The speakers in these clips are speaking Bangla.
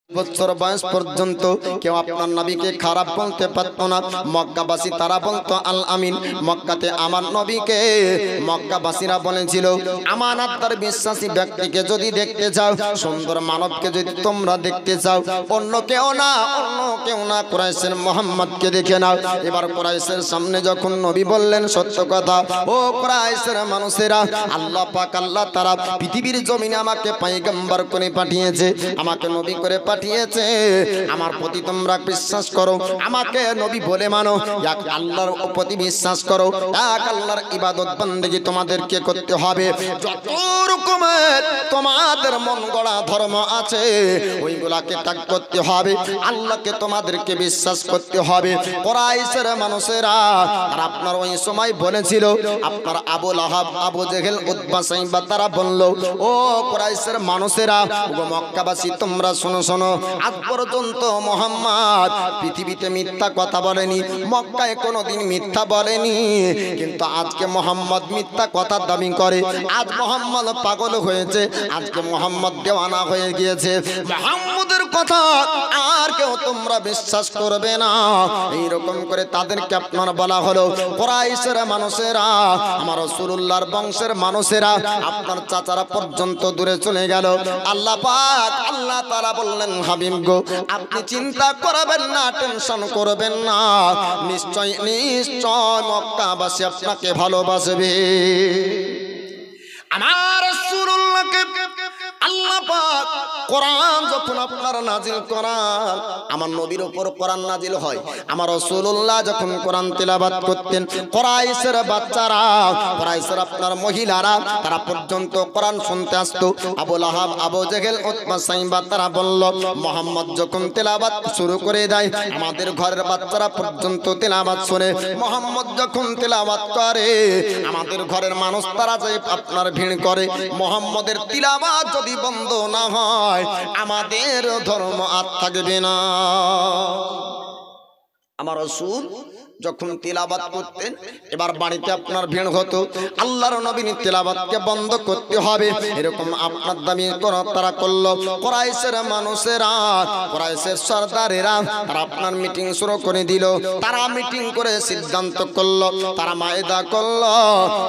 বছর বয়স পর্যন্ত কেউ আপনার নবীকে খারাপ বলতে পারতো না। মক্কাবাসী তারা বলতো আল আমিন। মক্কাতে আমার নবীকে মক্কাবাসীরা বলেছিল আমানতদার বিশ্বাসী ব্যক্তিকে যদি দেখতে চাও, সুন্দর মানবকে যদি তোমরা দেখতে চাও, অন্য কেউ না কুরাইশের মুহাম্মদকে দেখে নাও। এবার কুরাইশের সামনে যখন নবী বললেন সত্য কথা, ও কুরাইশের মানুষেরা, আল্লাহ পাক আল্লাহ তারা পৃথিবীর জমিনে আমাকে পয়গম্বর করে পাঠিয়েছে, আমাকে নবী করে পাঠিয়েছে। আমার প্রতি তোমরা বিশ্বাস করো, আমাকে নবী বলে মানো, এক আল্লাহর প্রতি বিশ্বাস করো, এক আল্লাহর ইবাদত বন্দেগী তোমাদেরকে করতে হবে। যত রকমের তোমাদের মন গড়া ধর্ম আছে ওইগুলাকে ত্যাগ করতে হবে, আল্লাহকে তোমাদেরকে বিশ্বাস করতে হবে। কুরাইশের মানুষেরা আর আপনার ওই সময় বলেছিল, আপনার আবু লাহাব, আবু জেহেল, উতবা, সাইবা তারা বলল, ও কুরাইশের মানুষেরা, ও মক্কাবাসী তোমরা শোনো শোনো, আজ পর্যন্ত মুহাম্মদ পৃথিবীতে মিথ্যা কথা বলেনি, মক্কায় কোনোদিন মিথ্যা বলেনি, কিন্তু আজকে মুহাম্মদ মিথ্যা কথা দাবি করে। আজ মুহাম্মদ পাগল হয়েছে, আজকে মুহাম্মদ দেওয়ানা হয়ে গিয়েছে, মুহাম্মদের কথা আর কেউ তোমরা বিশ্বাস করবে না। এইরকম করে তাদেরকে আপনার বলা হলো। কুরাইশের মানুষেরা, আমার রাসূলুল্লাহর বংশের মানুষেরা, আপনার চাচারা পর্যন্ত দূরে চলে গেল। আল্লাহ পাক আল্লাহ তাআলা বললেন, হাবিব গো, আপনি চিন্তা করবেন না, টেনশন করবেন না, নিশ্চয় নিশ্চয় মক্কাবাসী আপনাকে ভালোবাসবে। আমার রাসূলুল্লাহকে আল্লাহ পাক কোরআন যখন আপনার নাজিল করান, আমার নবীর উপর কোরআন নাজিল হয়, আমার রাসূলুল্লাহ যখন কোরআন তেলাওয়াত করতেন, কুরাইশের বাচ্চারা, কুরাইশের আপনার মহিলারা তারা পর্যন্ত কোরআন শুনতে আসতো। আবু লাহাব, আবু জেহেল, উতবা, সাইবা তারা বলল, মুহাম্মদ যখন তেলাওয়াত শুরু করে দেয়, আমাদের ঘরের বাচ্চারা পর্যন্ত তেলাওয়াত শুনে। মুহাম্মদ যখন তেলাওয়াত করে, আমাদের ঘরের মানুষ তারা যে আপনার ভিড় করে। মুহাম্মদের তিলাওয়াত যদি বন্ধ না হয়, আমাদের ধর্ম আর থাকবে না। আমার রাসূল যখন তিলাওয়াত করতেন, এবার বাড়িতে আপনার ভিড় হতো, আল্লাহর নবীর তিলাওয়াতকে বন্ধ করতে হবে, এরকম আপনার দাবি তারা করলো। কুরাইশের মানুষেরা, কুরাইশের সরদারেরা তারা আপনার মিটিং শুরু করে দিল। তারা মিটিং করে সিদ্ধান্ত করলো, তারা মায়দা করলো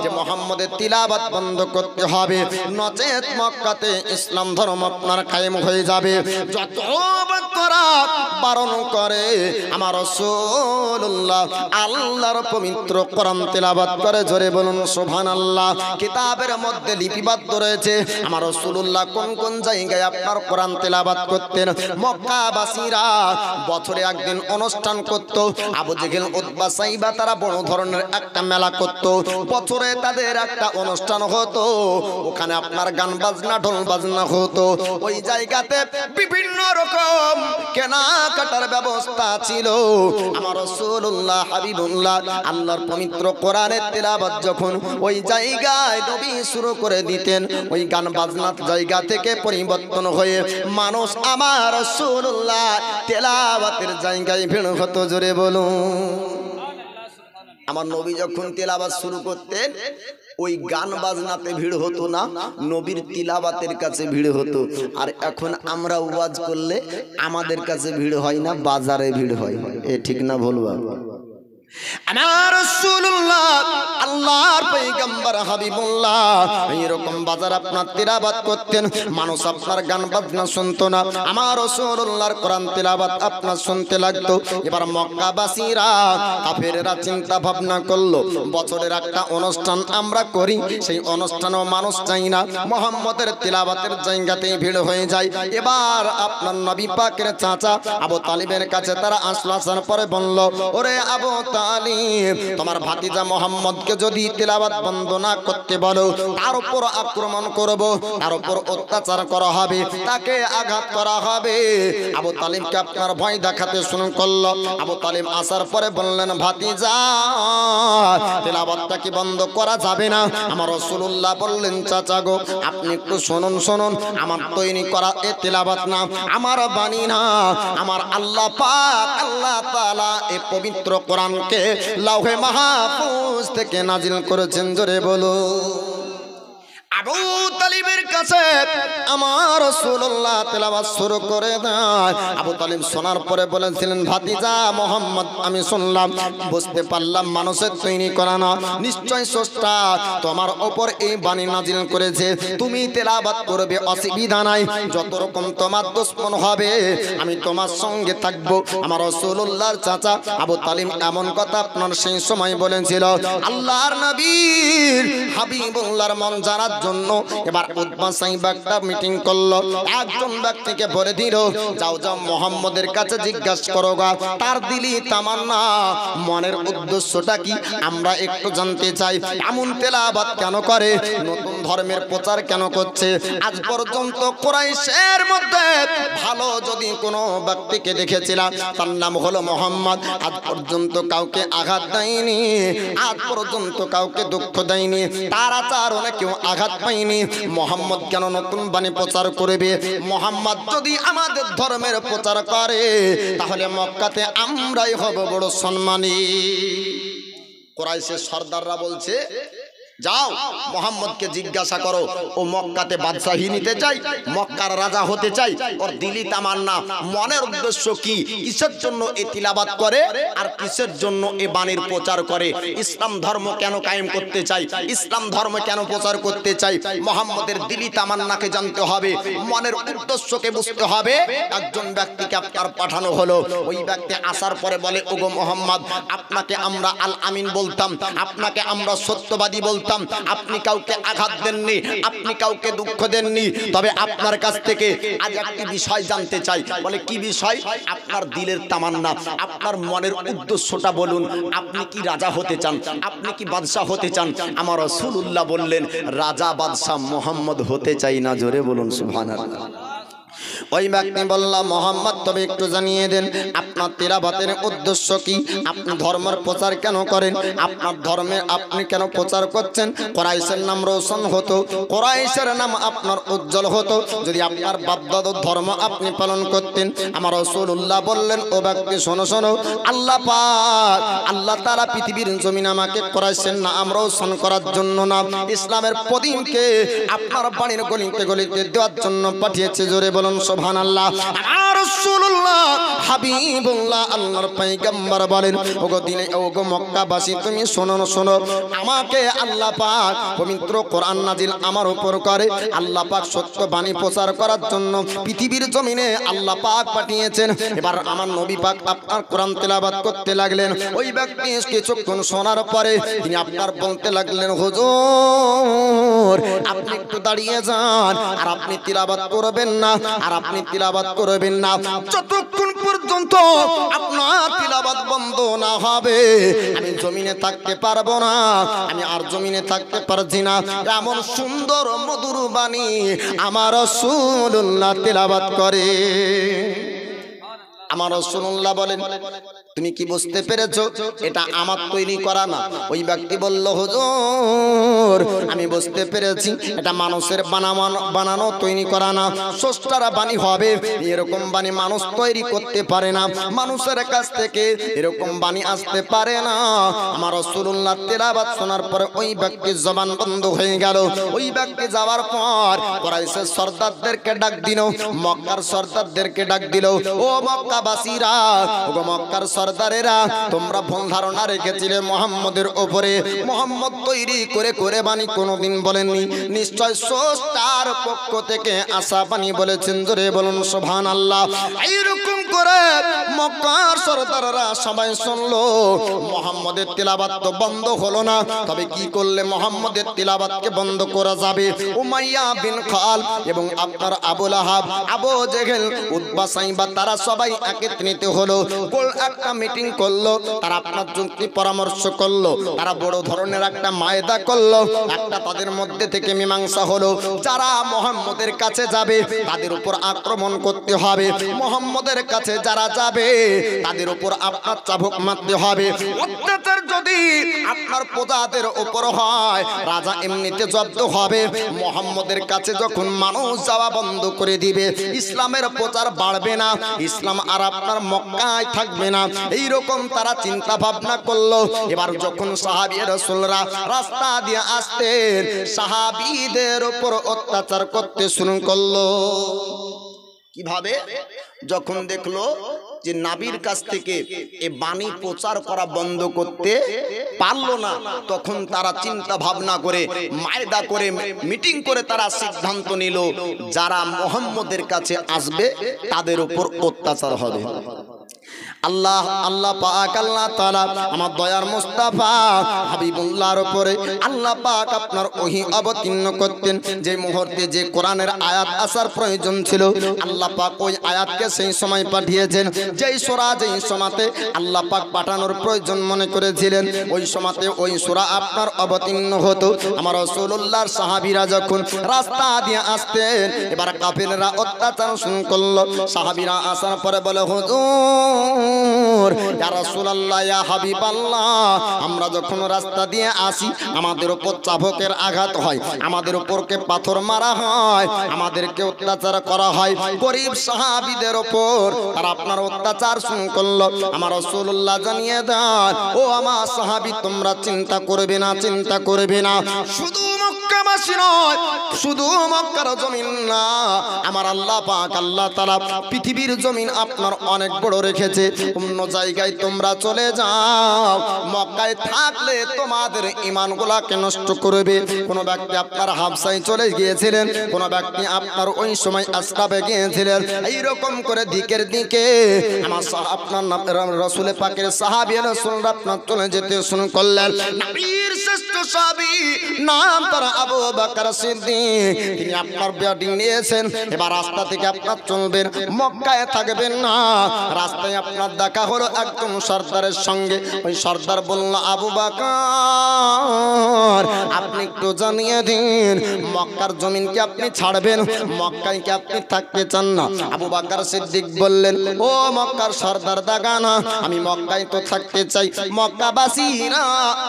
যে মুহাম্মদের তিলাওয়াত বন্ধ করতে হবে, নচেত মক্কাতে ইসলাম ধর্ম আপনার কায়েম হয়ে যাবে। যত তারা বারণ করে, আমার রাসূলুল্লাহ আল্লাহর পবিত্র কোরআন তেলাওয়াত করে। জোরে বলুন সুবহানাল্লাহ। কিতাবের মধ্যে লিপিবদ্ধ রয়েছে আমার রাসূলুল্লাহ কোন কোন জায়গায় আপনার কোরআন তেলাওয়াত করতেন। মক্কাবাসীরা বছরে একদিন অনুষ্ঠান করত। আবু জেহেল, উতবা, সাইবা তারা বড় ধরনের একটা মেলা করত। বছরে তাদের একটা অনুষ্ঠান হতো, ওখানে আপনার গান বাজনা, ঢোল বাজনা হতো। ওই জায়গাতে বিভিন্ন রকম কেনাকাটার ব্যবস্থা ছিল। আমার রাসূলুল্লাহ হাবিবুল্লাহ আল্লাহর পবিত্র কোরআনের তেলাওয়াত যখন ওই জায়গায় নবী শুরু করে দিতেন, ওই গান বাজনার জায়গা থেকে পরিবর্তন হয়ে মানুষ আমার রাসূলুল্লাহ তেলাওয়াতের জায়গায় ভিড় হতো। জোরে বলুন। আমার নবী যখন তেলাওয়াত শুরু করতেন, ওই গান বাজনাতে ভিড় হতো না, নবীর তিলাওয়াতের কাছে ভিড় হতো। আর এখন আমরা ওয়াজ করলে আমাদের কাছে ভিড় হয় না, বাজারে ভিড় হয়। এ ঠিক না ভুল? আমার রাসূলুল্লাহ আল্লাহর পয়গম্বর হাবিবুল্লাহ এরকম বাজার আপনার তিলাওয়াত করতেন, মানুষ আপনার গান বাজনা শুনতো না, আমার রাসূলুল্লাহর কোরআন তিলাওয়াত আপনার শুনতে লাগতো। এবার মক্কাবাসীরা, কাফেররা চিন্তা ভাবনা করলো, বছরের একটা অনুষ্ঠান আমরা করি, সেই অনুষ্ঠানেও মানুষ চাই না, মুহাম্মদের তিলাওয়াতের জায়গাতেই ভিড় হয়ে যায়। এবার আপনার নবী পাকের চাচা আবু তালিবের কাছে তারা আসলো। আসার পরে বলল, ওরে আবু তালিব, তোমার ভাতিজা মুহাম্মদকে যদি তিলাওয়াত বন্ধ না করতে বলো, তার উপর আক্রমণ করব, তার উপর অত্যাচার করা হবে, তাকে আঘাত করা হবে। আবু তালিবকে আপনার ভয় দেখাতে শুরু করলো। আবু তালিব আসার পরে বললেন, ভাতিজা, তিলাওয়াতটা কি বন্ধ করা যাবে না? আমার রাসূলুল্লাহ বললেন, চাচা গো, আপনি একটু শুনুন শুনুন, আমার তৈরি করা এ তিলাওয়াত না, আমার বাণী না, আমার আল্লাহ পাক আল্লাহ তাআলা এই পবিত্র কোরআনকে লাউহে মাহফুজ থেকে নাজিল করেছেন। জোরে বলো। আবু তালিবের কাছে আমার রাসূলুল্লাহ তেলাওয়াত শুরু করে দেয়। আবু তালিব শোনার পরে বলেছিলেন, ভাতিজা মুহাম্মদ, আমি শুনলাম, বুঝতে পারলাম মানুষের তৈরি করা না, নিশ্চয় স্রষ্টা তোমার উপর এই বাণী নাজিল করেছে, তুমি তেলাওয়াত করবে, অসুবিধা নাই, যত রকম তোমার দুশমন হবে আমি তোমার সঙ্গে থাকবো। আমার রাসূলুল্লাহর চাচা আবু তালিব এমন কথা আপনার সেই সময় বলেছিল। আল্লাহর নবীর হাবিবুল্লাহর মন জানার জন্য এবার উতবা সাহেব একটা মিটিং করলো। একজন ব্যক্তিকে বলে দিল, যাও যাও মুহাম্মদের কাছে জিজ্ঞাসা করো গা, তার দিলি তামান্না, মনের উদ্দেশ্যটা কি আমরা একটু জানতে চাই। এমন তেলাওয়াত কেন করে, নতুন ধর্মের প্রচার কেন করছে? আজ পর্যন্ত কুরাইশের মধ্যে ভালো যদি কোনো ব্যক্তিকে দেখেছিলাম তার নাম হলো মুহাম্মদ। আজ পর্যন্ত কাউকে আঘাত দেয়নি, আজ পর্যন্ত কাউকে দুঃখ দেয়নি, তার আচরণে কেউ আঘাত পায়নি। মুহাম্মদ কেন নতুন বাণী প্রচার করবে? মুহাম্মদ যদি আমাদের ধর্মের প্রচার করে তাহলে মক্কাতে আমরাই হব বড় সম্মানী। কুরাইশের সর্দাররা বলছে, যাও মুহাম্মদকে জিজ্ঞাসা করো, ও মক্কাতে বাদশাহী নিতে চাই, মক্কার রাজা হতে চাই, ওর দিলি তামান্না, মনের উদ্দেশ্য কি, কিসের জন্য এ তিলাবাত করে আর কিসের জন্য এ বাণীর প্রচার করে, ইসলাম ধর্ম কেন কায়েম করতে চাই, ইসলাম ধর্ম কেন প্রচার করতে চাই। মুহাম্মদের দিলি তামান্নাকে জানতে হবে, মনের উদ্দেশ্যকে বুঝতে হবে। একজন ব্যক্তিকে আপনার পাঠানো হলো, ওই ব্যক্তি আসার পরে বলে, ওগো মুহাম্মদ, আপনাকে আমরা আল আমিন বলতাম, আপনাকে আমরা সত্যবাদী বলতাম, আপনি কাউকে আঘাত দেননি, আপনি কাউকে দুঃখ দেননি, তবে আপনার কাছ থেকে আজ একটি বিষয় জানতে চাই। বলে, কি বিষয়? আপনার দিলের তামান্না, আপনার মনের উদ্দেশ্যটা বলুন, আপনি কি রাজা হতে চান, আপনি কি বাদশাহ হতে চান? আমার রাসূলুল্লাহ বললেন, রাজা বাদশাহ মুহাম্মদ হতে চাই না। জোরে বলুন সুবহানাল্লাহ। ওই ব্যক্তি বলল, মুহাম্মদ তবে একটু জানিয়ে দেন আপনার তিলাওয়াতের উদ্দেশ্য কি, আপনি ধর্মের প্রচার কেন করেন, আপনার ধর্মে আপনি কেন প্রচার করছেন? কুরাইশের নাম রোশন হতো, কুরাইশের নাম আপনার উজ্জ্বল হতো যদি আপনার বাপ-দাদার ধর্ম আপনি পালন করতেন। আমার রাসূলুল্লাহ বললেন, ও ব্যক্তি শোনো শোনো, আল্লাহ পাক আল্লাহ তাআলা পৃথিবীর জমিনে আমাকে কুরাইশের নাম রোশন করার জন্য না, ইসলামের প্রদীপকে আপনার বাড়ির গলিতে গলিতে দেওয়ার জন্য পাঠিয়েছে। জোরে বলুন সুবহানাল্লাহ। আমার রাসূলুল্লাহ হাবিবুল্লাহ আল্লাহর পয়গম্বর বলেন, ওগো দিলে ওগো মক্কাবাসী, তুমি শোনো শোনো, আমাকে আল্লাহ পাক পবিত্র কোরআন নাজিল আমার উপর করে, আল্লাহ পাক সত্য বাণী প্রচার করার জন্য পৃথিবীর জমিনে আল্লাহ পাক পাঠিয়েছেন। এবার আমার নবী পাক আপনার কোরআন তেলাওয়াত করতে লাগলেন। ওই ব্যক্তি কিছুক্ষণ শোনার পরে তিনি আপনার বলতে লাগলেন, হুজুর আপনি একটু দাঁড়িয়ে যান, আর আপনি তিলাওয়াত করবেন না, আর আপনি তিলাওয়াত করবেন না যতক্ষণ পর্যন্ত আপনার তিলাওয়াত বন্ধ না হবে আমি জমিনে থাকতে পারবো না, আমি আর জমিনে থাকতে পারছি না। এমন সুন্দর মধুর বাণী আমার রাসূলুল্লাহ তিলাওয়াত করে। আমার রাসূলুল্লাহ বলেন, তুমি কি বুঝতে পেরেছো এটা আমার তৈরি করা না? ওই ব্যক্তি বলল, হুজুর আমি বুঝতে পেরেছি, এটা মানুষের বানানো তৈরি করা না, স্রষ্টার বাণী হবে। এরকম বাণী মানুষ তৈরি করতে পারে না, মানুষের কাছ থেকে এরকম বাণী আসতে পারে না। আমার রাসূলুল্লাহ তেলাওয়াত শোনার পরে ওই ব্যক্তির জবান বন্ধ হয়ে গেল। ওই ব্যক্তি যাওয়ার পর কুরাইশের সর্দারদেরকে ডাক দিল, মক্কার সর্দারদেরকে ডাক দিল, ও মক্কাবাসীরা, ও মক্কার সর্দারেরা, তোমরা ভুল ধারণা রেখেছিলে মুহাম্মদের উপরে। মুহাম্মদ তৈরি করে করে বাণী কোনোদিন বলেননি, নিশ্চয় স্রষ্টার পক্ষ থেকে আসা বাণী বলেছেন। জোরে বলুন সুবহানাল্লাহ। এইরকম করে মক্কার সর্দাররা সবাই শুনলো। মুহাম্মদের তিলাওয়াত তো বন্ধ হলো না, তবে কি করলে মুহাম্মদের তিলাওয়াতকে বন্ধ করা যাবে? উমাইয়া বিন খাল এবং আপনার আবু লাহাব, আবু জেহেল, উতবা সাইবা, তারা সবাই একত্রিত হলো, একটা মিটিং করলো, তারা আপনার যুক্তি পরামর্শ করলো, তারা বড় ধরনের একটা মায়দা করলো, একটা তাদের মধ্যে থেকে মীমাংসা হলো, যারা মুহাম্মদের কাছে যাবে তাদের উপর আক্রমণ করতে হবে, মুহাম্মদের কাছে যারা যাবে তাদের উপর আপনার চাবুক মারতে হবে। অত্যাচার যদি আপনার প্রজাদের উপর হয় রাজা এমনিতে জব্দ হবে। মুহাম্মদের কাছে যখন মানুষ যাওয়া বন্ধ করে দিবে, ইসলামের প্রচার বাড়বে না, ইসলাম আর আপনার মক্কায় থাকবে না, এইরকম তারা চিন্তা ভাবনা করলো। এবার যখন সাহাবী রাসূলরা রাস্তা দিয়ে আসতেন, সাহাবীদের উপর অত্যাচার করতে শুরু করলো। কিভাবে? যখন দেখলো যে নবীর কাছ থেকে এই বাণী প্রচার করা বন্ধ করতে পারলো না, তখন তারা চিন্তা ভাবনা করে মায়দা করে মিটিং করে তারা সিদ্ধান্ত নিল যারা মুহাম্মদের কাছে আসবে তাদের উপর অত্যাচার হবে। আল্লাহ পাক আল্লাহ তাআলা আমার দয়ার মুস্তাফা হাবিবুল্লাহর উপরে আল্লাহ পাক আপনার ওহী অবতীর্ণ করতেন। যে মুহূর্তে যে কোরআনের আয়াত আসার প্রয়োজন ছিল, আল্লাহ পাক ওই আয়াতকে সেই সময় পাঠিয়েছেন। যেই সূরা যেই সময়তে আল্লাহ পাক পাঠানোর প্রয়োজন মনে করেছিলেন, ওই সময়তে ওই সূরা আপনার অবতীর্ণ হতো। আমার রাসূলুল্লাহর সাহাবীরা যখন রাস্তা দিয়ে আসতেন, এবার কাফেররা অত্যাচার শুরু করলো। সাহাবীরা আসার পরে বলে, হুজুর ইয়া রাসূলুল্লাহ ইয়া হাবিবাল্লাহ, আমরা যখন রাস্তা দিয়ে আসি আমাদের উপর চাবুকের আঘাত হয়, আমাদের উপরকে পাথর মারা হয়, আমাদেরকে অত্যাচার করা হয়। গরীব সাহাবীদের উপর তারা আপনার অত্যাচার শুরু করলো। আমার রাসূলুল্লাহ জানিয়ে দেন, ও আমার সাহাবী তোমরা চিন্তা করবে না, চিন্তা করবে না। শুধু মক্কাবাসী নয়, শুধু মক্কার জমিন না, আমার আল্লাহ পাক আল্লাহ তাআলা পৃথিবীর জমিন আপনার অনেক বড় রেখেছে। অন্য জায়গায় তোমরা চলে যাও, মক্কায় থাকলে তোমাদের ঈমানগুলোকে নষ্ট করবে। কোন ব্যক্তি আপনার হাবশায় চলে গিয়েছিলেন, কোন ব্যক্তি আপনার ওই সময় আসরাবে গিয়েছিলেন। এইরকম করে দিকের দিকে আমার আপনার রাসূল পাকের সাহাবী রাসূলরা আপনার চলে যেতে শুরু করলেন। নবীর শ্রেষ্ঠ সাহাবী নাম তার আবু বকর সিদ্দিক, তিনি আপনার বিয়াটিং নিয়েছেন। এবার রাস্তা থেকে আপনার চলবেন, মক্কায় থাকবেন না। রাস্তায় আপনার দেখা হলো একদম সর্দারের সঙ্গে। ওই সর্দার বলল, আবু বকর আপনি একটু জানিয়ে দিন, মক্কার জমিন কি আপনি ছাড়বেন, মক্কায় কি আপনি থাকতে চান না? আবু বকর সিদ্দিক বললেন, ও মক্কার সর্দার দাগানা, আমি মক্কায় তো থাকতে চাই, মক্কাবাসীরা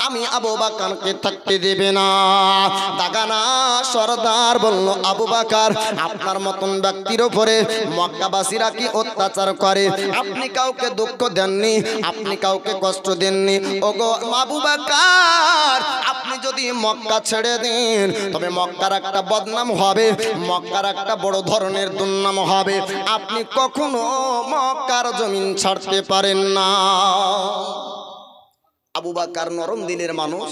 আমি আবু বকরকে থাকতে দেবে না। দাগানা সর্দার বলল, আবু বকর আপনার মতন ব্যক্তির উপরে মক্কাবাসীরা কি অত্যাচার করে? আপনি কাউকে দুঃখ দেননি, আপনি কাউকে কষ্ট দেননি। ওগো আবু বকর, আপনি যদি মক্কা ছেড়ে দেন তবে মক্কার একটা বদনাম হবে, মক্কার একটা বড় ধরনের দুর্নাম হবে। আপনি কখনো মক্কার জমিন ছাড়তে পারেন না। আবু বকর নরম দিলের মানুষ।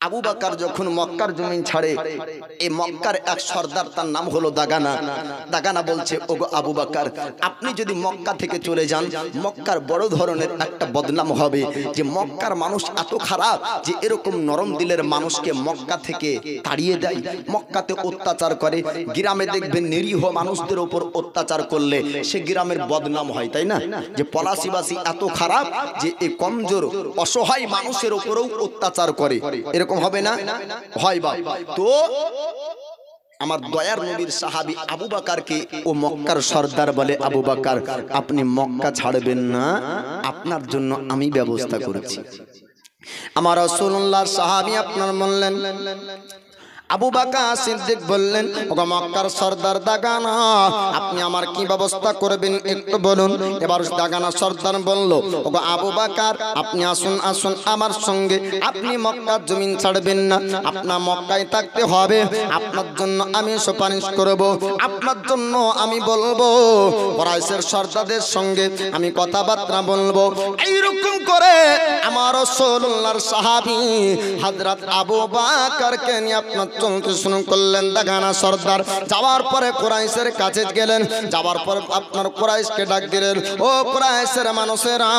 আবু বকর যখন মক্কার জমিন ছাড়ে, এই মক্কার এক সর্দার, তার নাম হলো দাগানা। দাগানা বলছে, ওগো আবু বকর আপনি যদি মক্কা থেকে চলে যান, মক্কার বড় ধরনের একটা বদনাম হবে যে মক্কার মানুষ এত খারাপ যে এরকম নরম দিলের মানুষকে মক্কা থেকে তাড়িয়ে দেয়, মক্কাতে অত্যাচার করে। গ্রামে দেখবেন নিরীহ মানুষদের উপর অত্যাচার করলে সে গ্রামের বদনাম হয়, তাই না? যে পলাশিবাসী এত খারাপ যে এই কমজোর অসহায় মানুষের উপরেও অত্যাচার করে, এরকম হবে না? হয় বা। তো আমার দয়ার নবীর সাহাবী আবু বকরকে ও মক্কার সর্দার বলে, আবু বকর আপনি মক্কা ছাড়বেন না, আপনার জন্য আমি ব্যবস্থা করেছি। আমার রাসূলুল্লাহর সাহাবী আপনার বললেন, আবু বকর সিদ্দিক বললেন, ওগো মক্কার সর্দার দাগানা আপনি আমার কি ব্যবস্থা করবেন একটু বলুন। এবার দাগানা সর্দার বলল, ওগো আবু বকর আপনি আসুন আসুন আমার সঙ্গে, আপনি মক্কার জমিন ছাড়বেন না, আপনার মক্কায় থাকতে হবে। আপনার জন্য আমি সুপারিশ করব, আপনার জন্য আমি বলবো, কুরাইশের সর্দারদের সঙ্গে আমি কথাবার্তা বলবো। এইরকম করে আমার রাসূলুল্লাহর সাহাবী হযরত আবু বকরকে নিয়ে আপনার চলতে শুরু করলেন। দাগানা সর্দার যাওয়ার পরে কুরাইশের কাছে গেলেন, যাওয়ার পর আপনার কুরাইশকে ডাক দিলেন, ও কুরাইশের মানুষেরা,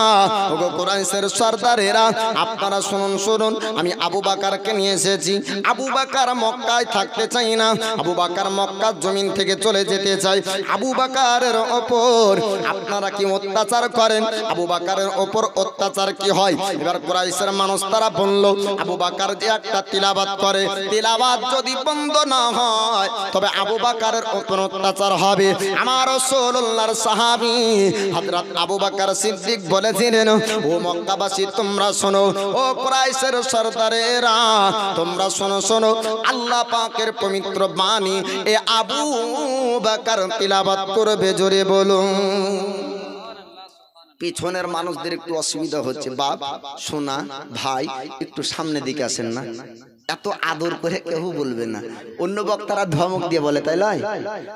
ও কুরাইশের সর্দারেরা, আপনারা শুনুন শুনুন, আমি আবু বকরকে নিয়ে এসেছি। আবু বকর মক্কায় থাকতে চাই না, আবু বকর মক্কার জমিন থেকে চলে যেতে চাই। আবু বকরের ওপর আপনারা কি অত্যাচার করেন? আবু বকরের ওপর অত্যাচার কি হয়? এবার কুরাইশের মানুষ তারা বলল, আবু বকর যে একটা তিলাওয়াত করে, তিলাওয়াত যদি বন্ধ না হয় তবে আবু বকরের উপর অত্যাচার হবে। আমার রাসূলুল্লাহর সাহাবী হযরত আবু বকর সিদ্দিক বলেছিলেন, ও মক্কাবাসী তোমরা শোনো, ও কুরাইশের সর্দারেরা তোমরা শোনো শোনো, আল্লাহ পাকের পবিত্র বাণী এ আবু বকর তিলাওয়াত করবে, জোরে বলুন। পিছনের মানুষদের একটু অসুবিধা হচ্ছে, বাপ সোনা ভাই একটু সামনে দিকে আসেন না, এত আদর করে কেউ বলবে না। অন্য বক্তারা ধমক দিয়ে বলে, তাই লয়,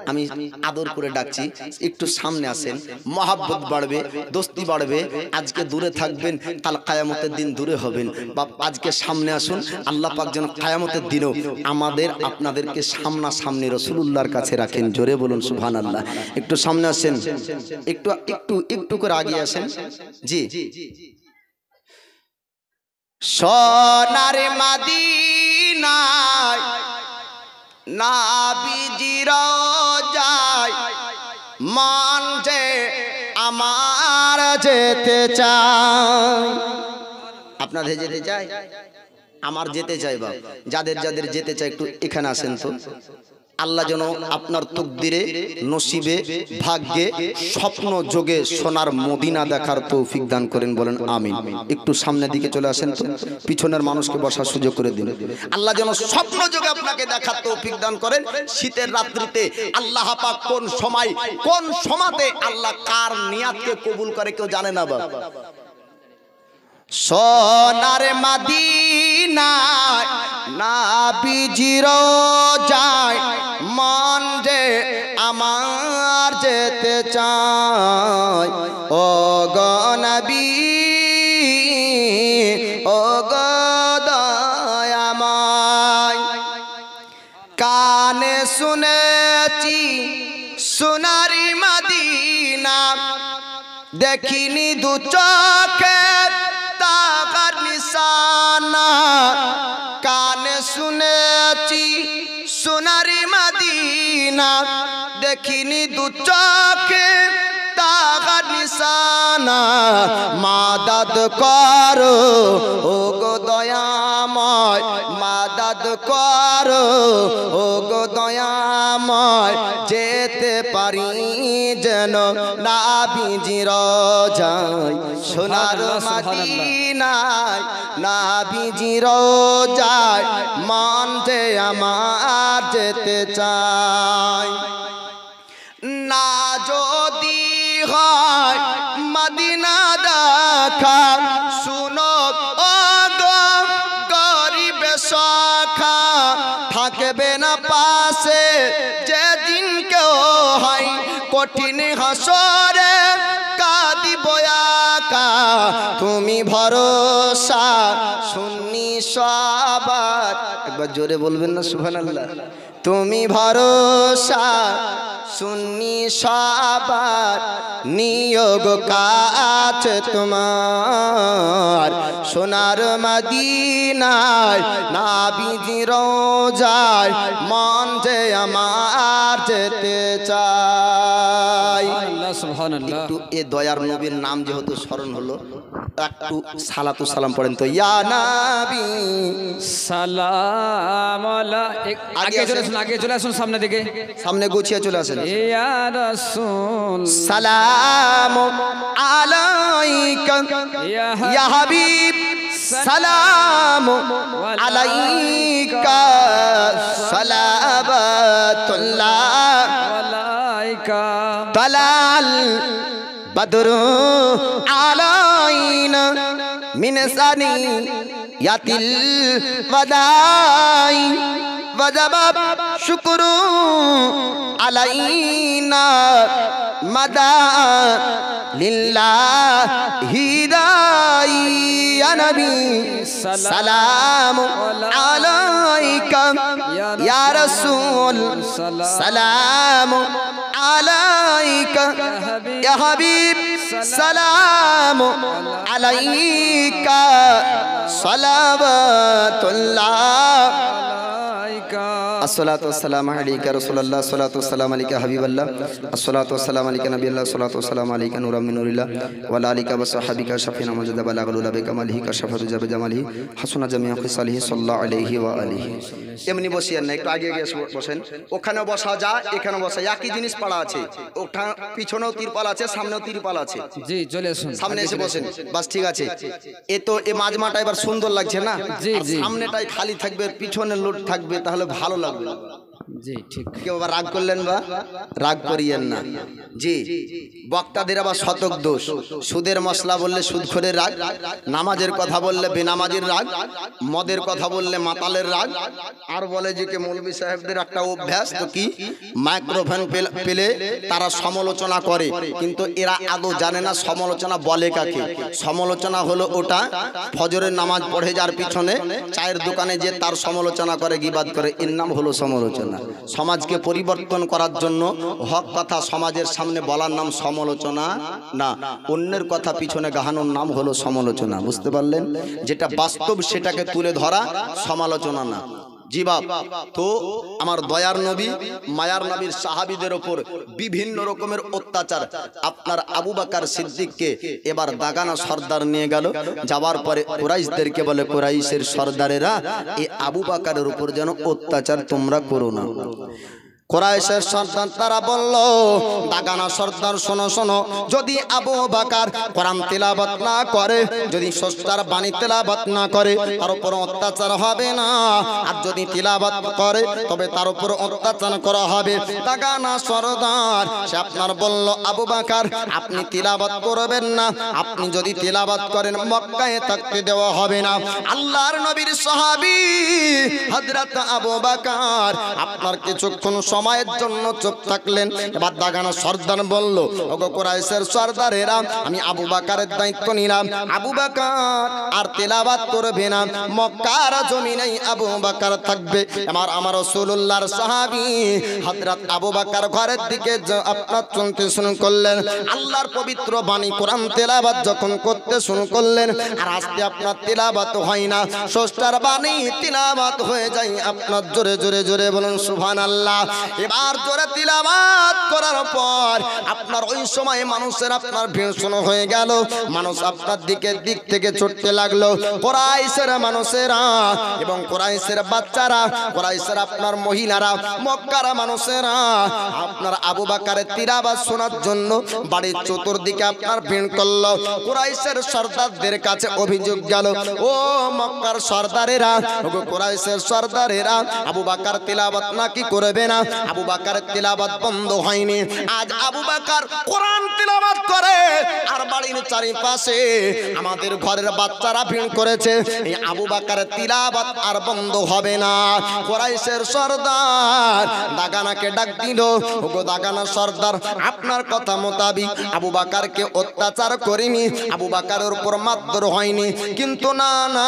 আমি আদর করে ডাকছি, একটু সামনে আসেন, মহাব্বত বাড়বে, দোস্তি বাড়বে। আজকে দূরে থাকবেন, কাল কিয়ামতের দিন দূরে হবেন। বাপ আজকে সামনে আসুন, আল্লাহ পাক যেন কিয়ামতের দিনও আমাদের আপনাদেরকে সামনাসামনি রাসূলুল্লাহর কাছে রাখেন। জোরে বলুন সুবহানাল্লাহ। একটু সামনে আসেন, একটু একটু একটু করে আগিয়ে আসেন। জি, সোনার মদিনায় নবীজির রওজায় মন যে আমার যেতে চায়। আপনাদের যেতে চাই, আমার যেতে চাই। বাপ যাদের যাদের যেতে চাই একটু এখানে আসেন তো। আল্লাহ যেন আপনার তকদিরে, নসিবে, ভাগ্যে, স্বপ্ন যোগে সোনার মদিনা দেখার তৌফিক দান করেন, বলেন আমিন। একটু সামনের দিকে চলে আসেন তো, পিছনের মানুষকে বসার সুযোগ করে দিন। আল্লাহ যেন স্বপ্ন যোগে আপনাকে দেখার তৌফিক দান করেন। শীতের রাত্রিতে আল্লাহ পাক কোন সময় কোন সময়তে আল্লাহ কার নিয়াতকে কবুল করে কেউ জানে না। বাবা সোনার মদিনায় নবীজির রওজায় মন যে আমার যেতে চায়। ও গো নবী, ও গো দয়াময়, কানে শুনেছি সোনারি মদিনা, দেখিনি দু চোখে তাকার নিশানা। কানে শুনেছি সোনারি মদিনা, দেখিনি দু চোখে তাকার নিশানা। মাদাদ করো ও গো দয়াময়, মাদাদ করো ও গো দয়াময়, যেতে পারি যেন নবীজির রওজায়। সোনার মদিনায় নবীজির রওজায় মন যে আমার যেতে চায়। না যদি হয় মদিনা দেখা, শুনো ও গো গরিব সখা, থাকবে না পাশে যেদিন কেউ হয় কঠিন হাসরে, কাঁদিব একা তুমি ভরসা সুন্নি সবার। একবার জোরে বলবেন না সুবহানাল্লাহ। তুমি ভরসা সুন্নি সবার, নিয়োগ কাজ তোমার। সোনার মদিনায় নবীজির রওজায় মন যে আমার যেতে চায়। একটু এ দয়ার নবীর নাম যেহেতু স্মরণ হলো, একটু সালাতু সালাম পড়েন তো। ইয়া নবী সালাম আলাইকা। আগে চলে আসুন সামনে দিকে, সামনে গুছিয়ে চলে আসেন। ইয়া রাসূল সালাম আলাইকা ইয়া হাবিব, সালাম আলাইকা সালাওয়াতুল্লাহ আলাইকা। তালাল বদরু আলাইনা মিন সানিয়াতিল ওয়াদাই, ওয়াজাব শুকরু আলাইনা মাদা লিল্লাহি দাই। ইয়া নবী সালাম আলাইকা ইয়া রাসূল, সালাম আলাইকা ইয়া হাবিব, সালাম আলাইকা সালাওয়াতুল্লাহ আলাইকা। আসসালাতু ওয়াসসালামু আলাইকা রাসূলুল্লাহ, আসসালাতু ওয়াসসালামু আলাইকা হাবিবাল্লাহ, আসসালাতু ওয়াসসালামু আলাইকা নবিয়াল্লাহ, আসসালাতু ওয়াসসালামু আলাইকা নূরাম মিন নূরিল্লাহ ওয়া আলা আলিকা ওয়া সাহবিকা শাফিনা মাজাদা বালাগুল লাবি কামালিহি কাশাফাতু জাবে জামালিহি হাসুনা জামিয়া খিসালিহি সাল্লাল্লাহু আলাইহি ওয়া আলিহি। এমনি বসিয়েন না, একটু আগে গিয়ে বসেন। ওখানে বসা যায়, এখানে বসা একই জিনিস পড়া আছে। ওটা পিছনেও তিরপাল আছে, সামনেও তিরপাল আছে। জি চলে আসুন, সামনে এসে বসেন, বাস ঠিক আছে। এ তো এ মাজমাটা এবার সুন্দর লাগছে না? জি জি। সামনেটাই খালি থাকবে, পিছনে লোড থাকবে, তাহলে ভালো লাগবে। জি ঠিক। কেউ আবার রাগ করলেন বা রাগ করিয়েন না। জি, বক্তাদের আবার শতক দোষ। সুদের মশলা বললে সুদখোরের রাগ, নামাজের কথা বললে বেনামাজির রাগ, মদের কথা বললে মাতালের রাগ। আর বলে যে কে মৌলভী সাহেবদের একটা অভ্যাস, তো কি মাইক্রোফোন পেলে তারা সমালোচনা করে, কিন্তু এরা আদৌ জানে না সমালোচনা বলে কাকে। সমালোচনা হলো ওটা ফজরের নামাজ পড়ে যার পিছনে চায়ের দোকানে যে তার সমালোচনা করে, গীবাত করে, এর নাম হলো সমালোচনা। সমাজকে পরিবর্তন করার জন্য হক কথা সমাজের সামনে বলার নাম সমালোচনা না, অন্যের কথা পিছনে গাহানোর নাম হলো সমালোচনা। বুঝতে পারলেন? যেটা বাস্তব সেটাকে তুলে ধরা সমালোচনা না। জি বাপ। তো আমার দয়ার নবী মায়ার নবীর সাহাবীদের ওপর বিভিন্ন রকমের অত্যাচার। আপনার আবু বকর সিদ্দিককে এবার দাগানা সর্দার নিয়ে গেল, যাওয়ার পরে কুরাইশদেরকে বলে, কুরাইশের সর্দারেরা এই আবু বকরের উপর যেন অত্যাচার তোমরা করো না। কুরাইশের সর্দার তারা বলল, দাগানা সর্দার শোনো শোনো, যদি আবু বকর কোরআন তেলাওয়াত না করে, যদি স্রষ্টার বাণী তেলাওয়াত না করে, তার উপর অত্যাচার হবে না, আর যদি তেলাওয়াত করে তবে তার উপর অত্যাচার করা হবে। দাগানা সর্দার সে আপনার বলল, আবু বকর আপনি তেলাওয়াত করবেন না, আপনি যদি তেলাওয়াত করেন মক্কায় থাকতে দেওয়া হবে না। আল্লাহর নবীর সাহাবী হযরত আবু বকর আপনার কিছুক্ষণ সময়ের জন্য চুপ থাকলেন। এবার দাগানা সর্দার বলল, ওগো কুরাইশের সর্দারেরা, আমি আবু বকরের দায়িত্ব নিলাম, আবু বকর আর তেলাওয়াত করবে না, মক্কার জমিনেই আবু বকর থাকবে। আমার রাসূলুল্লাহর সাহাবী হযরত আবু বকর ঘরের দিকে আপনার চলতে শুরু করলেন। আল্লাহর পবিত্র বাণী কোরআন তেলাওয়াত যখন করতে শুরু করলেন, আর আস্তে আপনার তেলাওয়াত হয় না, স্রষ্টার বাণী তেলাওয়াত হয়ে যায় আপনার। জোরে জোরে জোরে বলুন সুবহানাল্লাহ। এবার জোরে তিলাওয়াত করার পর আপনার ওই সময় মানুষের আপনার ভিড় শুরু হয়ে গেল। মানুষ আপনার দিক থেকে ছুটতে লাগলো। কুরাইশের মানুষেরা এবং কুরাইশের বাচ্চারা, কুরাইশের আপনার মহিলারা, মক্কার মানুষেরা আপনার আবু বকরের তিলাওয়াত শোনার জন্য বাড়ির চতুর্দিকে আপনার ভিড় করলো। কুরাইশের সর্দারদের কাছে অভিযোগ গেল, ও মক্কার সর্দারেরা, ও কুরাইশের সর্দারেরা, আবু বকর তিলাওয়াত নাকি করবে না, আবু বকরের তিলাওয়াত বন্ধ হয়নি। আজ আবু বকর কোরআন তিলাওয়াত করে, আর বাড়ির চারিপাশে আমাদের ঘরের বাচ্চারা ভিড় করেছে, এই আবু বকরের তিলাওয়াত আর বন্ধ হবে না। কুরাইশের সর্দার দাগানাকে ডাক দিল, ওগো দাগানা সর্দার, আপনার কথা মোতাবিক আবু বকরকে অত্যাচার করিনি, আবু বকরের উপর মারধর হয়নি, কিন্তু না না,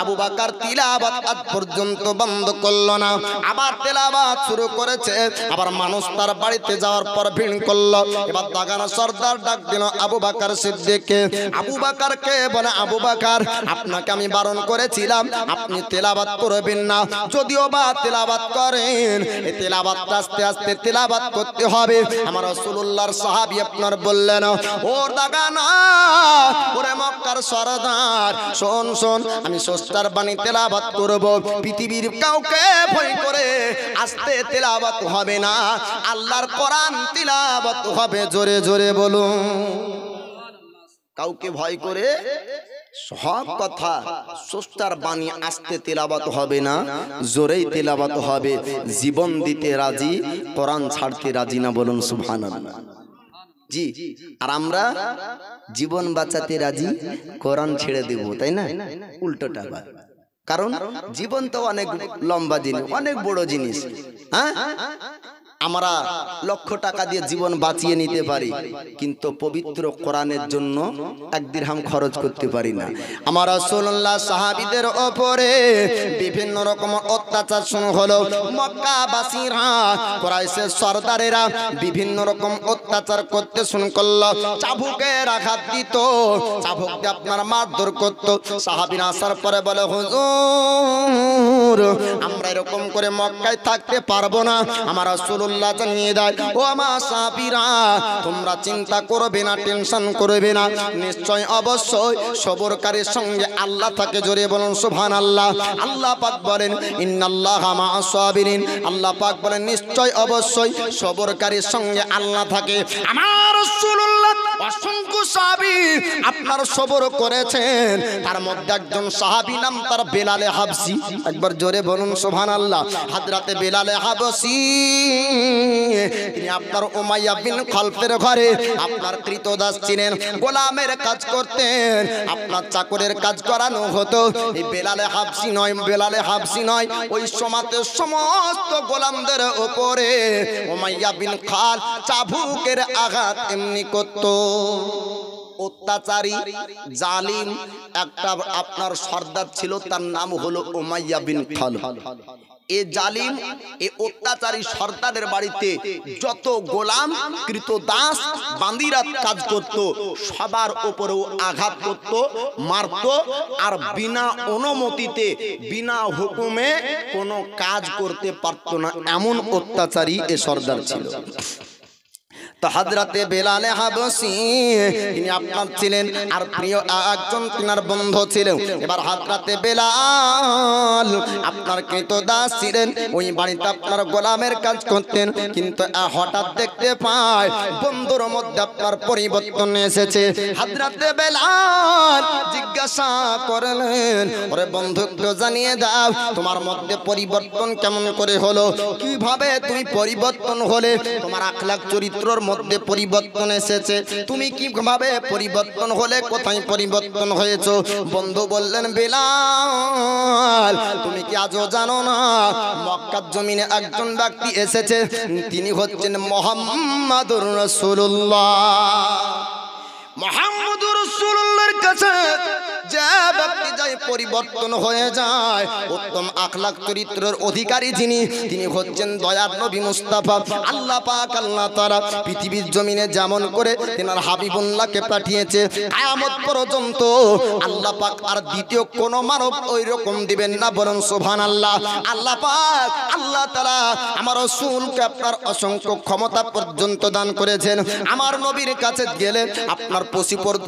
আবু বকর তিলাওয়াত আজ পর্যন্ত বন্ধ করলো না, আবার তেলাওয়াত শুরু করেছে। আবার মানুষ তার বাড়িতে যাওয়ার পর ভিড় করলো। এবার দাগানা সর্দার ডাক দিল আবু বকর সিদ্দিককে। আবু বকরকে বলে, আবু বকর আপনাকে আমি বারণ করেছিলাম আপনি তেলাওয়াত করবেন না, যদিও বা তেলাওয়াত করেন এই তেলাওয়াত আস্তে আস্তে তেলাওয়াত করতে হবে। আমার রাসূলুল্লাহর সাহাবী আপনার বললেন, ও দাগানা, ওরে মক্কার সর্দার, শোন শোন, আমি স্রষ্টার বাণী তেলাওয়াত করব, পৃথিবীর কাউকে ভয় করে আস্তে তেলাওয়াত হবে না, আল্লাহর কোরআন তিলাওয়াত হবে। জোরে জোরে বলুন, কাউকে ভয় করে সব কথা স্রষ্টার বাণী আস্তে তেলাওয়াত হবে না, জোরেই তেলাওয়াত হবে। জীবন দিতে রাজি, কোরআন ছাড়তে রাজি না। বলুন সুবহানাল্লাহ। জি, আর আমরা জীবন বাঁচাতে রাজি, কোরআন ছেড়ে দেব, তাই না? উল্টোটা। কারণ জীবন তো অনেক লম্বা জিনিস, অনেক বড় জিনিস। হ্যাঁ, আমরা লক্ষ টাকা দিয়ে জীবন বাঁচিয়ে নিতে পারি, কিন্তু পবিত্র কোরআনের জন্য এক দিরহাম খরচ করতে পারি না। আমার রাসূলুল্লাহ সাহাবীদের উপরে বিভিন্ন রকম অত্যাচার শুরু হলো। মক্কাবাসীরা, কুরাইশের সর্দারেরা বিভিন্ন রকম অত্যাচার করতে শুরু করলো। চাবুকের আঘাত দিত, চাবুক দিয়ে আপনার মারধর করত। সাহাবীরা আসার পরে বলে, হুজুর আমরা এরকম করে মক্কায় থাকতে পারবো না। আমার রাসূলুল্লাহ জানিয়ে দেয়, ও আমার সাহাবীরা, তোমরা চিন্তা করবে না, টেনশন করবে না, নিশ্চয় অবশ্যই সবরকারীর সঙ্গে আল্লাহ থাকে। জোরে বলুন সুবহানাল্লাহ। আল্লাহ পাক বলেন, ইন্নাল্লাহা মা'আস সাবিরিন, আল্লাহ পাক বলেন নিশ্চয় অবশ্যই সবরকারীর সঙ্গে আল্লাহ থাকে। আমার রাসূলুল্লাহ রাসূলুল্লাহ অসংখ্য সাহাবী আপনার সবর করেছেন, তার মধ্যে একজন সাহাবী নাম তার বেলালে হাবসি। একবার জোরে বলুন সুবহানাল্লাহ। হযরতে বেলালে হাবসি তিনি আপনার উমাইয়া বিন খালফের ঘরে আপনার কৃতদাস ছিলেন, গোলামের কাজ করতেন, আপনার চাকরের কাজ করানো হতো। এই বেলালে হাবসি নয়, ওই সমাজে সমস্ত গোলামদের উপরে উমাইয়া বিন খাল চাবুকের আঘাত এমনি করত। অত্যাচারী জালিম একটা আপনার সর্দার ছিল, তার নাম হলো উমাইয়া বিন খালফ। এ জালিম এ অত্যাচারী সর্দারের বাড়িতে যত গোলাম কৃতদাস বান্দিরা কাজ করত, সবার উপরেও আঘাত করত, মারত, আর বিনা অনুমতিতে বিনা হুকুমে কোনো কাজ করতে পারত না, এমন অত্যাচারী এ সর্দার ছিল। তো হযরতে বেলালে হাবসি তিনি আপনার ছিলেন, আর প্রিয় একজন তিনার বন্ধু ছিলেন। এবার হযরতে বেলাল আপনার কৃতদাস ছিলেন, ওই বাড়িতে আপনার গোলামের কাজ করতেন। কিন্তু হঠাৎ দেখতে পায় বন্ধুর মধ্যে আপনার পরিবর্তন এসেছে। হযরতে বেলাল জিজ্ঞাসা করলেন, ওরে বন্ধু একটু জানিয়ে দাও তোমার মধ্যে পরিবর্তন কেমন করে হলো, কিভাবে তুমি পরিবর্তন হলে, তোমার আখলাক চরিত্রর মধ্যে পরিবর্তন এসেছে, তুমি কিভাবে পরিবর্তন হলে, কোথায় পরিবর্তন হয়েছো? বন্ধু বললেন, বেলাল তুমি কি আজও জানো না মক্কার জমিনে একজন ব্যক্তি এসেছে, তিনি হচ্ছেন মুহাম্মাদুর রাসূলুল্লাহ। মুহাম্মাদুর রাসূলুল্লাহর কাছে যে ব্যক্তি যায় পরিবর্তন হয়ে যায়, উত্তম আখলাক চরিত্রের অধিকারী যিনি, তিনি হচ্ছেন দয়ার নবী মুস্তাফা। আল্লাহ পাক আল্লাহ তাআলা পৃথিবীর জমিনে যেমন করে তিনার হাবিবুল্লাহকে পাঠিয়েছে, কিয়ামত পর্যন্ত আল্লাহ পাক আর দ্বিতীয় কোন মানব ওই রকম দিবেন না, বলুন সুবহানাল্লাহ। আল্লাহ পাক আল্লাহ তাআলা আমার রাসূলকে আপনার অসংখ্য ক্ষমতা পর্যন্ত দান করেছেন। আমার নবীর কাছে গেলে আপনার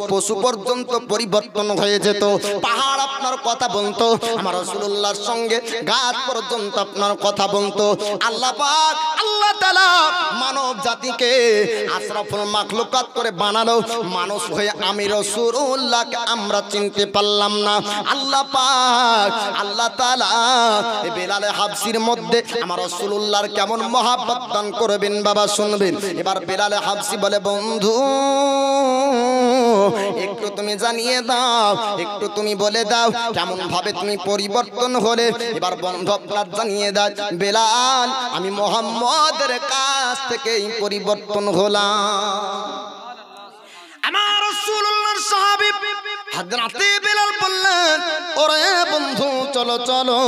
পশু পর্যন্ত পরিবর্তন হয়ে যেত, পাহাড় আপনার কথা বলতো, আমার রাসূলুল্লাহর সঙ্গে গাছ পর্যন্ত আপনার কথা বলতো। আল্লাহ পাক আল্লাহ তাআলা মানব জাতিকে আশরাফুল মাখলুকাত করে বানালো, মানুষ হয়ে আমি রাসূলুল্লাহকে আমরা চিনতে পারলাম না। আল্লাহ পাক আল্লাহ তাআলা বেলালে হাবসির মধ্যে আমার রাসূলুল্লাহর কেমন মহব্বত দান করবেন বাবা, শুনবেন। এবার বেলালে হাবসি বলে, বন্ধু একটু তুমি জানিয়ে দাও, একটু তুমি বলে দাও কেমন ভাবে তুমি পরিবর্তন হলে। এবার বন্ধু আপনার জানিয়ে দাও, বেলাল আমি মুহাম্মদের কাছ থেকেই পরিবর্তন হলাম। আমার রাসূলুল্লাহর সাহাবী হযরতে বেলাল বললেন, ওরে বন্ধু চলো চলো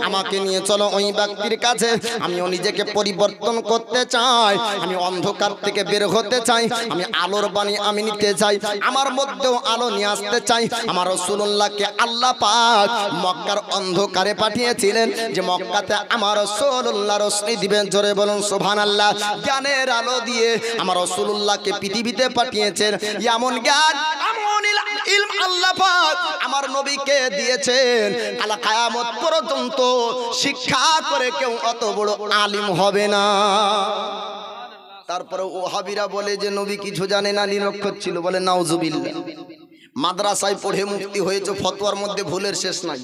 আমাকে নিয়ে চলো ওই ব্যক্তির কাছে, আমিও নিজেকে পরিবর্তন করতে চাই, আমি অন্ধকার থেকে বের হতে চাই, আমি আলোর বাণী আমি নিতে চাই, আমার মধ্যেও আলো নিয়ে আসতে চাই। আমার রাসূলুল্লাহকে আল্লাহ পাক মক্কার অন্ধকারে পাঠিয়েছিলেন, যে মক্কাতে আমার রাসূলুল্লাহ রোশনি দিবেন, জোরে বলুন সুবহানাল্লাহ। জ্ঞানের আলো দিয়ে আমার রাসূলুল্লাহকে পৃথিবীতে পাঠিয়েছেন, এমন জ্ঞান এমন ইলম আল্লাহ পাক আমার নবীকে দিয়েছেন, আলা কিয়ামত পর্যন্ত শিক্ষা করে কেউ অত বড় আলিম হবে না। তারপরে ওহাবিরা বলে যে নবী কিছু জানে না, নিরক্ষর ছিল, বলে নাউজুবিল্লাহ। মাদ্রাসায় পড়ে মুফতি হয়েছে, ফতোয়ার মধ্যে ভুলের শেষ নাই।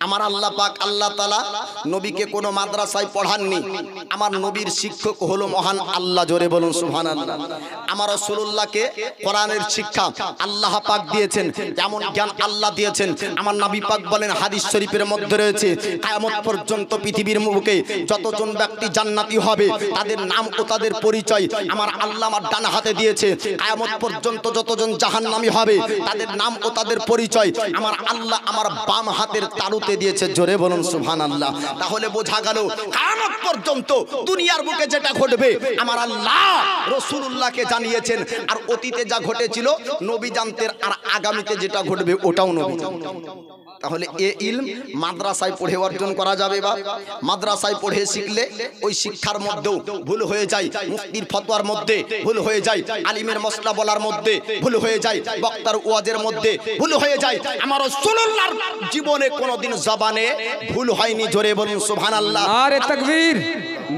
আমার আল্লাহ পাক আল্লাহ তাআলা নবীকে কোনো মাদ্রাসায় পড়াননি, আমার নবীর শিক্ষক হলো মহান আল্লাহ, জোরে বলুন সুবহানাল্লাহ। আমার রাসূলুল্লাহকে কোরআনের শিক্ষা আল্লাহ পাক দিয়েছেন, এমন জ্ঞান আল্লাহ দিয়েছেন। আমার নবী পাক বলেন, হাদিস শরীফের মধ্যে রয়েছে, কিয়ামত পর্যন্ত পৃথিবীর মুখে যতজন ব্যক্তি জান্নাতি হবে তাদের নাম ও তাদের পরিচয় আমার আল্লাহ আমার ডান হাতে দিয়েছে। কিয়ামত পর্যন্ত যতজন জাহান্নামী হবে তাদের নাম ও তাদের পরিচয় আমার আল্লাহ আমার বাম হাতের তালুতে দিয়েছে, জোরে বলুন সুবহানাল্লাহ। তাহলে বোঝা গেল কিয়ামত পর্যন্ত দুনিয়ার বুকে যেটা ঘটবে আমার আল্লাহ রাসূলুল্লাহকে জানিয়েছেন, আর অতীতে যা ঘটেছিল নবী জানতেন, আর আগামীতে যেটা ঘটবে ওটাও নবী জানতেন। তাহলে এ ইলম মাদ্রাসায় পড়ে অর্জন করা যাবে, বা মাদ্রাসায় পড়ে শিখলে ওই শিক্ষার মধ্যেও ভুল হয়ে যায়, মুফতির ফতোয়ার মধ্যে ভুল হয়ে যায়, আলিমের মসলা বলার মধ্যে ভুল হয়ে যায়, বক্তার ওয়াজের মধ্যে ভুল হয়ে যায়। আমার রাসূলুল্লাহর জীবনে কোনোদিন জবানে ভুল হয়নি, জোরে বলুন সুবহানাল্লাহ। নারে তাকবীর,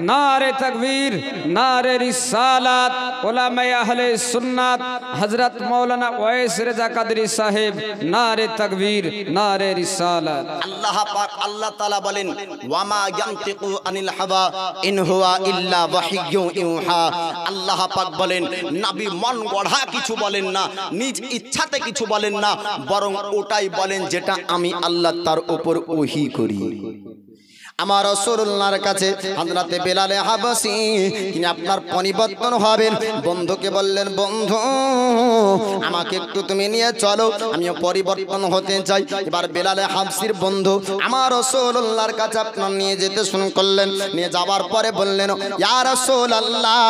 নারে তাকবীর, নারে রিসালাত। उलमाए अहले सुन्नत हजरत मौलाना ओवैस रजा कादरी साहेब नारे तकबीर नारे रिसालत। আল্লাহ পাক আল্লাহ তাআলা বলেন ওয়ামা ইয়ানতিকু আনিল হাওয়া ইন হুয়া ইল্লা ওয়াহিয়্যুন ইউহা। আল্লাহ পাক বলেন নবী মন গড়া কিছু বলেন না, নিজ ইচ্ছাতে কিছু বলেন না, বরং ওটাই বলেন যেটা আমি আল্লাহ তার উপর ওহী করি। আমার রাসূলুল্লাহর কাছে হযরতে বেলাল হাবশী তিনি আপনার পরিবর্তন হবেন, বন্ধুকে বললেন বন্ধু আমাকে একটু তুমি নিয়ে চলো, আমিও পরিবর্তন হতে চাই। এবার বেলাল হাবশীর বন্ধু আমার রাসূলুল্লাহর কাছে আপনার নিয়ে যেতে শুরু করলেন। নিয়ে যাওয়ার পরে বললেন ইয়া রাসূলুল্লাহ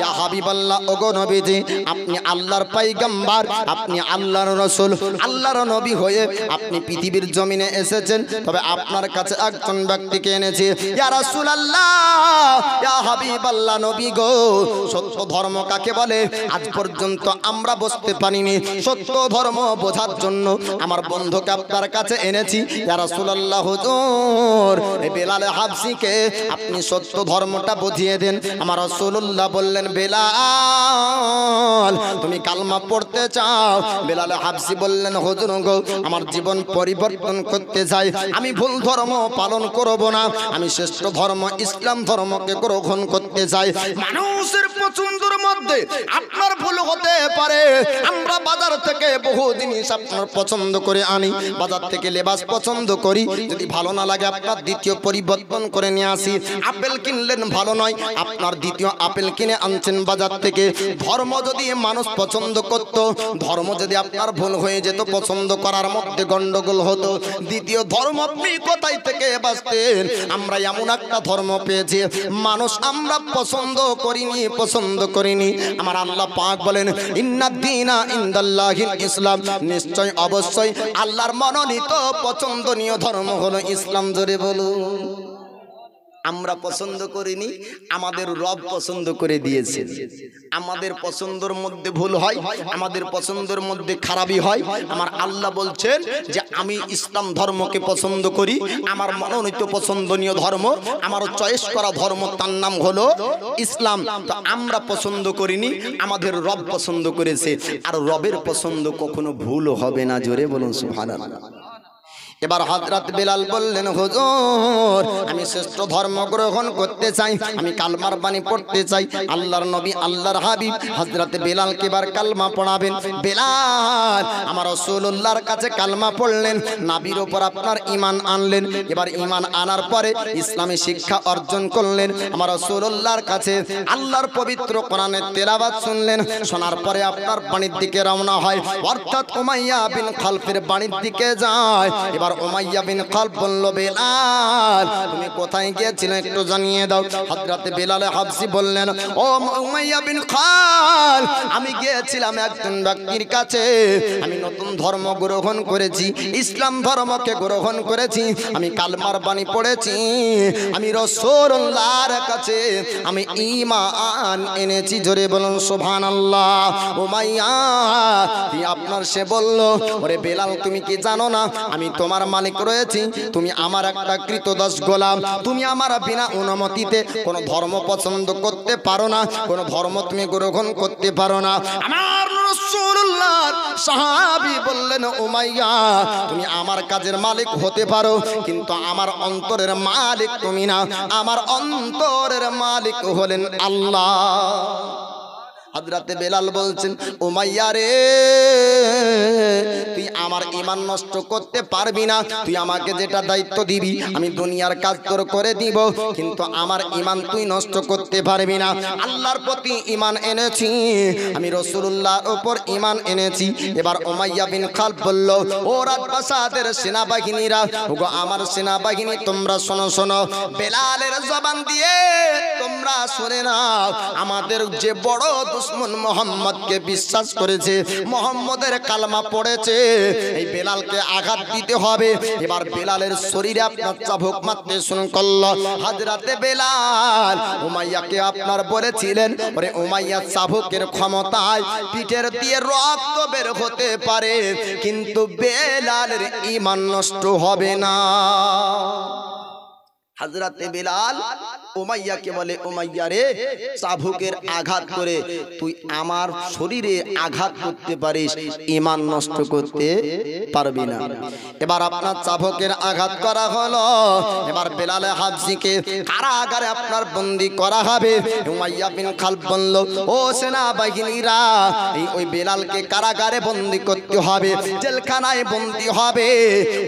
ইয়া হাবিবাল্লাহ, ওগো নবীজি আপনি আল্লাহর পয়গম্বর, আপনি আল্লাহর রাসূল, আল্লাহর নবী হয়ে আপনি পৃথিবীর জমিনে এসেছেন, তবে আপনার কাছে একজন ব্যক্তিকে এনেছি। ইয়া রাসূলুল্লাহ ইয়া হাবিবাল্লাহ, নবী গো সত্য ধর্ম কাকে বলে আজ পর্যন্ত আমরা বুঝতে পারিনি, সত্য ধর্ম বোঝার জন্য আমার বন্ধুকে আপনার কাছে এনেছি। ইয়া রাসূলুল্লাহ হুজুর এই বেলাল হাবশীকে আপনি সত্য ধর্মটা বুঝিয়ে দেন। আমার রাসূলুল্লাহ বললেন বেলাল তুমি কালমা পড়তে চাও? বেলাল হাবশী বললেন হুজুর গো আমার জীবন পরিবর্তন করতে চাই, আমি ভুল ধর্ম পালন করব না, আমি শ্রেষ্ঠ ধর্ম ইসলাম ধর্মকে গ্রহণ করতে চাই। মানুষের পছন্দের মধ্যে আপনার ভুল হতে পারে, আমরা বাজার থেকে বহু জিনিস আপনার পছন্দ করে আনি, বাজার থেকে লেবাস পছন্দ করি, যদি ভালো না লাগে আপনার দ্বিতীয় পরিবর্তন করে নিয়ে আসি। আপেল কিনলেন ভালো নয়, আপনার দ্বিতীয় আপেল কিনে আনছেন বাজার থেকে। ধর্ম যদি মানুষ পছন্দ করত, ধর্ম যদি আপনার ভুল হয়ে যেত, পছন্দ করার মধ্যে গন্ডগোল হতো, দ্বিতীয় ধর্ম আপনি কোথায় থেকে বাঁচতেন? আমরা এমন একটা ধর্ম পেয়েছি মানুষ আমরা পছন্দ করিনি। আমার আল্লাহ পাক বলেন ইন্নাদ দীনা ইনদাল্লাহিল ইসলাম, নিশ্চয় অবশ্যই আল্লাহর মনোনীত পছন্দনীয় ধর্ম হলো ইসলাম। জোরে বলুন। আমরা পছন্দ করিনি, আমাদের রব পছন্দ করে দিয়েছে। আমাদের পছন্দের মধ্যে ভুল হয়, আমাদের পছন্দের মধ্যে খারাপই হয়। আমার আল্লাহ বলছেন যে আমি ইসলাম ধর্মকে পছন্দ করি, আমার মনোনীত পছন্দনীয় ধর্ম, আমার চয়েস করা ধর্ম, তার নাম হলো ইসলাম। তো আমরা পছন্দ করিনি, আমাদের রব পছন্দ করেছে, আর রবের পছন্দ কখনো ভুল হবে না। জোরে বলুন সুবহানাল্লাহ। এবার হযরত বেলাল বললেন হুজুর আমি শ্রেষ্ঠ ধর্ম গ্রহণ করতে চাই, আমি কালমার বাণী পড়তে চাই। আল্লাহর নবী আল্লাহর হাবিব হযরত বেলালকে এবার কালমা পড়াবেন। বেলাল আমার রাসূলুল্লাহর কাছে কালমা পড়লেন, নবীর উপর আপনার ঈমান আনলেন। এবার ঈমান আনার পরে ইসলামী শিক্ষা অর্জন করলেন। আমার রাসূলুল্লাহর কাছে আল্লাহর পবিত্র কোরআনের তেলাওয়াত শুনলেন। শোনার পরে আপনার বাণীর দিকে রওনা হয়, অর্থাৎ উমাইয়া বিন খালফের বাণীর দিকে যায়। এবার উমাইয়া বিন খালফ বলল বেলাল তুমি কোথায় গিয়েছিলে একটু জানিয়ে দাও। হযরত বেলাল হাবশী বললেন ও উমাইয়া বিন খালফ আমি গিয়েছিলাম একজন ব্যক্তির কাছে, আমি নতুন ধর্ম গ্রহণ করেছি, ইসলাম ধর্মকে গ্রহণ করেছি, আমি কালমার বাণী পড়েছি, আমি রাসূলুল্লাহর কাছে আমি ঈমান এনেছি। জোরে বলুন সুবহানাল্লাহ। উমাইয়া আপনার সে বলল ওরে বেলাল তুমি কি জানো না আমি তোমার মালিক রয়েছি, তুমি আমার একটা কৃতদাস গোলাম, তুমি আমার বিনা অনুমতিতে কোনো ধর্ম পছন্দ করতে পারো না, কোনো ধর্ম তুমি গ্রহণ করতে পারো না। আমার রাসূলুল্লাহর সাহাবী বললেন উমাইয়া তুমি আমার কাজের মালিক হতে পারো, কিন্তু আমার অন্তরের মালিক তুমি না, আমার অন্তরের মালিক হলেন আল্লাহ। হযরত বেলাল বলছেন উমাইয়া রে তুই আমার ঈমান নষ্ট করতে পারবি না, তুই আমাকে যেটা দায়িত্ব দিবি আমি দুনিয়ার কাজ তোর করে দিব, কিন্তু আমার ঈমান তুই নষ্ট করতে পারবি না। আল্লাহর প্রতি ঈমান এনেছি, আমি রাসূলুল্লাহর উপর ঈমান এনেছি। এবার উমাইয়া বিন খালফ বলল ও রাজপ্রাসাদের সেনাবাহিনীরা, ওগো আমার সেনাবাহিনী তোমরা শোনো শোনো, বেলালের জবান দিয়ে তোমরা শুনে নাও, আমাদের যে বড় দুশমন মুহাম্মদকে বিশ্বাস করেছে, মুহাম্মদের কালমা পড়েছে, এই বেলালকে আঘাত দিতে হবে। এবার বেলালের শরীরে আপনার চাবুক মারতে শুরু করলো। হযরতে বেলাল উমাইয়াকে আপনার বলেছিলেন ওরে উমাইয়া চাবুকের ক্ষমতায় পিঠের দিয়ে রক্ত বের হতে পারে, কিন্তু বেলালের ঈমান নষ্ট হবে না। হযরতে বেলাল উমাইয়াকে বলে, উমাইয়া রে, চাবুকের আঘাত করে তুই আমার শরীরে আঘাত করতে পারিস, ঈমান নষ্ট করতে পারবি না। এবার আপনার চাবুকের আঘাত করা হলো। এবার বেলাল হাবশিকে কারাগারে আপনার বন্দী করা হবে। উমাইয়া বিন খালফ বলল, ও সেনাবাহিনীরা, ওই বেলালকে কারাগারে বন্দী করতে হবে, জেলখানায় বন্দী হবে।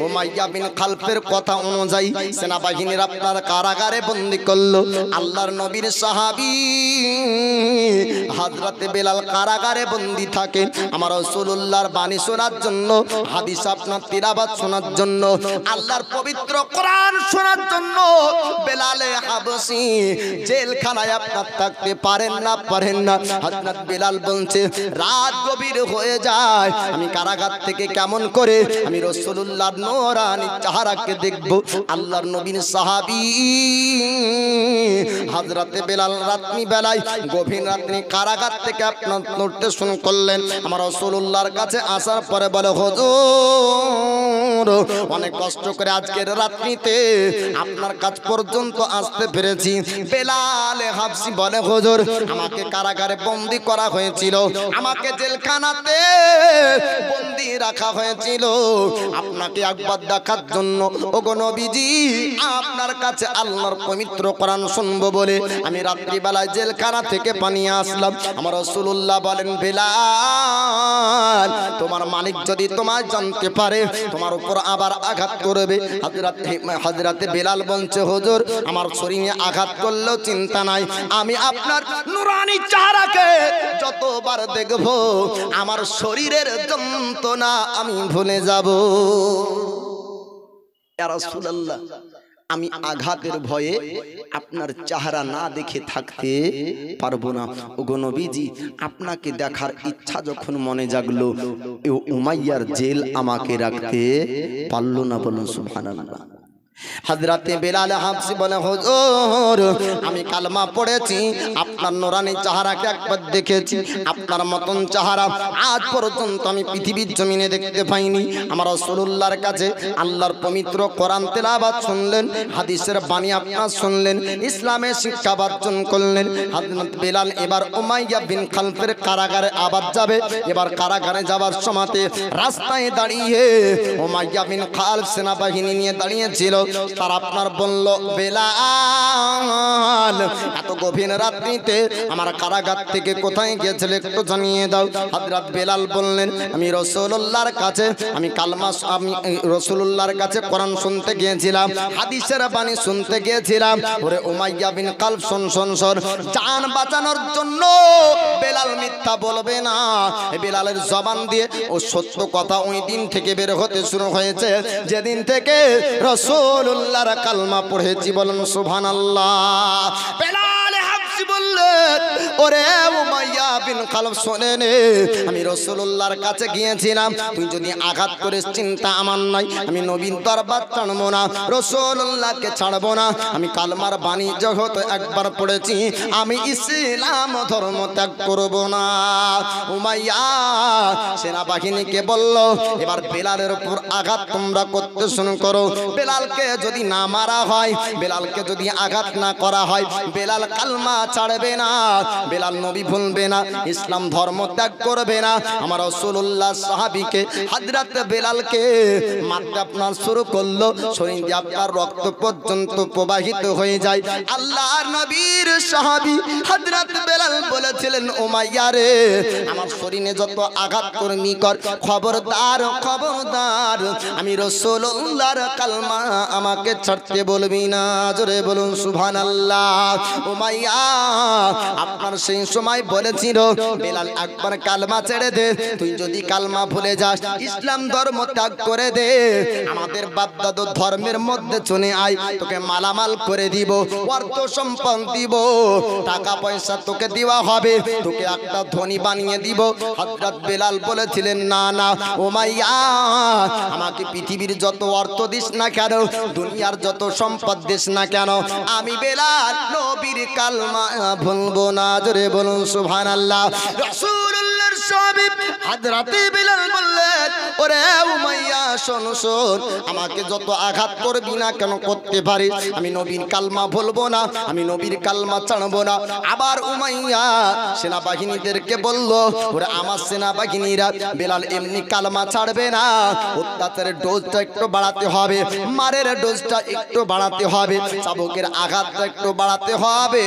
উমাইয়া বিন খালফের কথা অনুযায়ী সেনাবাহিনীর আপনার কারাগারে বন্দী করলো। আল্লাহর নবীর সাহাবী হযরতে বেলাল কারাগারে বন্দী থাকে আমার রাসূলুল্লাহর বাণী শোনার জন্য, হাদিস আপনার তিলাওয়াত শোনার জন্য, আল্লাহর পবিত্র কোরআন শোনার জন্য। বেলালে হাবশী জেলখানায় আপনার থাকতে পারেন না। হযরত বেলাল বলছে, রাত গভীর হয়ে যায়, আমি কারাগার থেকে কেমন করে আমি রাসূলুল্লাহর নূরানী চেহারাকে দেখব। আল্লাহর নবীর সাহাবী হযরতে বেলাল রাত্রি বেলায় গভীর রাত্রি কারাগার থেকে আপনার নোটেশন করলেন। আমার রাসূলুল্লাহর কাছে আসার পরে বলে, হুজুর, অনেক কষ্ট করে আজকের রাত্রিতে আপনার কাছ পর্যন্ত আসতে পেরেছি। বেলাল হাবশী বলে, হুজুর, আমাকে কারাগারে বন্দী করা হয়েছিল, আমাকে জেলখানাতে বন্দী রাখা হয়েছিল আপনাকে একবার দেখার জন্য। ওগো নবীজি, আপনার কাছে আল্লাহর পবিত্র কোরআন শুনবো বলে আমি রাত্রিবেলায় জেলখানা থেকে পানিয়ে আসলাম। আমার রাসূলুল্লাহ বলেন, বেলাল, তোমার মালিক যদি তোমায় জানতে পারে তোমার উপর আবার আঘাত করবে। হযরতে বেলাল বলছে, হুজুর, আমার শরীরে আঘাত করলেও চিন্তা নাই, আমি আপনার নূরানী চেহারাকে যতবার দেখব আমার শরীরের যন্ত্রণা আমি ভুলে যাব। ইয়া রাসূলুল্লাহ, আমি আঘাতের ভয়ে আপনার চেহারা না দেখে থাকতে পারবো না। ওগো নবীজি, আপনাকে দেখার ইচ্ছা যখন মনে জাগলো, উমাইয়ার জেল আমাকে রাখতে পারলো না। বলুন সুবহানাল্লাহ। হযরতে বেলাল হাবশী বলে, হুজুর, আমি কালমা পড়েছি, আপনার নূরানী চেহারাকে একবার দেখেছি, আপনার মতন চেহারা আজ পর্যন্ত আমি পৃথিবীর জমিনে দেখতে পাইনি। আমার রাসূলুল্লাহর কাছে আল্লাহর পবিত্র কোরআন তেলাওয়াত শুনলেন, হাদিসের বাণী আপনার শুনলেন, ইসলামের শিক্ষা অর্জন করলেন। হযরত বেলাল এবার উমাইয়া বিন খালফের কারাগারে আবার যাবে। এবার কারাগারে যাওয়ার সময়তে রাস্তায় দাঁড়িয়ে উমাইয়া বিন খালফ সেনাবাহিনী নিয়ে দাঁড়িয়েছিল। তার আপনার বলল, বেলাল, এত গভীর রাত্রিতে আমার কারাগার থেকে কোথায় গিয়েছিলে একটু জানিয়ে দাও। হযরত বেলাল বললেন, আমি রাসূলুল্লাহর কাছে আমি রাসূলুল্লাহর কাছে কোরআন শুনতে গিয়েছিলাম, হাদিসের বাণী শুনতে গিয়েছিলাম। ওরে উমাইয়া বিন খালফ, শোন, জান বাঁচানোর জন্য বেলাল মিথ্যা বলবে না। বেলালের জবান দিয়ে ও সত্য কথা ওই দিন থেকে বের হতে শুরু হয়েছে যেদিন থেকে রাসূলুল্লাহর কালমা পড়েছি। বলুন সুবহানাল্লাহ। বেলাল হাবশী বললেন, ওরে উমাইয়া বিন খালফ, শোনে নে, আমি রাসূলুল্লাহর কাছে গিয়েছিলাম, তুই যদি আঘাত করিস চিন্তা আমার নাই, আমি নবীর দরবার ছাড়বো না, রাসূলুল্লাহকে ছাড়বো না। আমি কালমার বাণী জগৎ একবার পড়েছি, আমি ইসলাম ধর্ম ত্যাগ করব না। উমাইয়া সেনাবাহিনীকে বলল, এবার বেলালের উপর আঘাত তোমরা করতে শুরু করো। বেলালকে যদি না মারা হয়, বেলালকে যদি আঘাত না করা হয়, বেলাল কালমা ছাড়বে না, বেলাল নবী ভুলবে না, ইসলাম ধর্ম ত্যাগ করবে না। আমার রাসূলুল্লাহ সাহাবীকে হযরত বেলালকে মারতে আপনার শুরু করলো, শরীর দিয়ে আপনার রক্ত পর্যন্ত প্রবাহিত হয়ে যায়। আল্লাহর নবীর সাহাবী হযরত বেলাল বলেছিলেন, উমাইয়া রে, আমার শরীরে যত আঘাত করবি কর, খবরদার আমি রাসূলুল্লাহর কালমা আমাকে ছাড়তে বলবি না। জোরে বলুন সুবহানাল্লাহ। উমাইয়া আপনার সেই সময় বলেছিল, বেলাল একবার কালমা ছেড়ে দে, তুই যদি কালমা ভুলে যাস, ইসলাম ধর্ম ত্যাগ করে দে, আমাদের বাপদাদা ধর্মের মধ্যে চলে আয়, তোকে মালামাল করে দিব, অর্থ সম্পদ দিব, টাকা পয়সা তোকে দেওয়া হবে, তোকে একটা ধনী বানিয়ে দিব। হযরত বেলাল বলেছিলেন, না না উমাইয়া, আমাকে পৃথিবীর যত অর্থ দিস না কেন, দুনিয়ার যত সম্পদ দিস না কেন, আমি বেলাল নবীর কালমা ভুলবো না। জোরে বলুন সুবহানাল্লাহ। রাসূলুল্লাহর সাহাবী হযরত বেলাল বললেন, ওরে উমাইয়া শোন শোন, আমাকে যত আঘাত করবি না কেন করতে পারি, আমি নবীর কালমা বলবো না, আমি নবীর কালমা ছাড়বো না। আবার উমাইয়া সেনাবাহিনীদেরকে বলল, ওরে আমার সেনাবাহিনীরা বেলাল এমনি কালমা ছাড়বে না, অত্যাচারের ডোজটা একটু বাড়াতে হবে, মারের ডোজটা একটু বাড়াতে হবে, চাবুকের আঘাতটা একটু বাড়াতে হবে।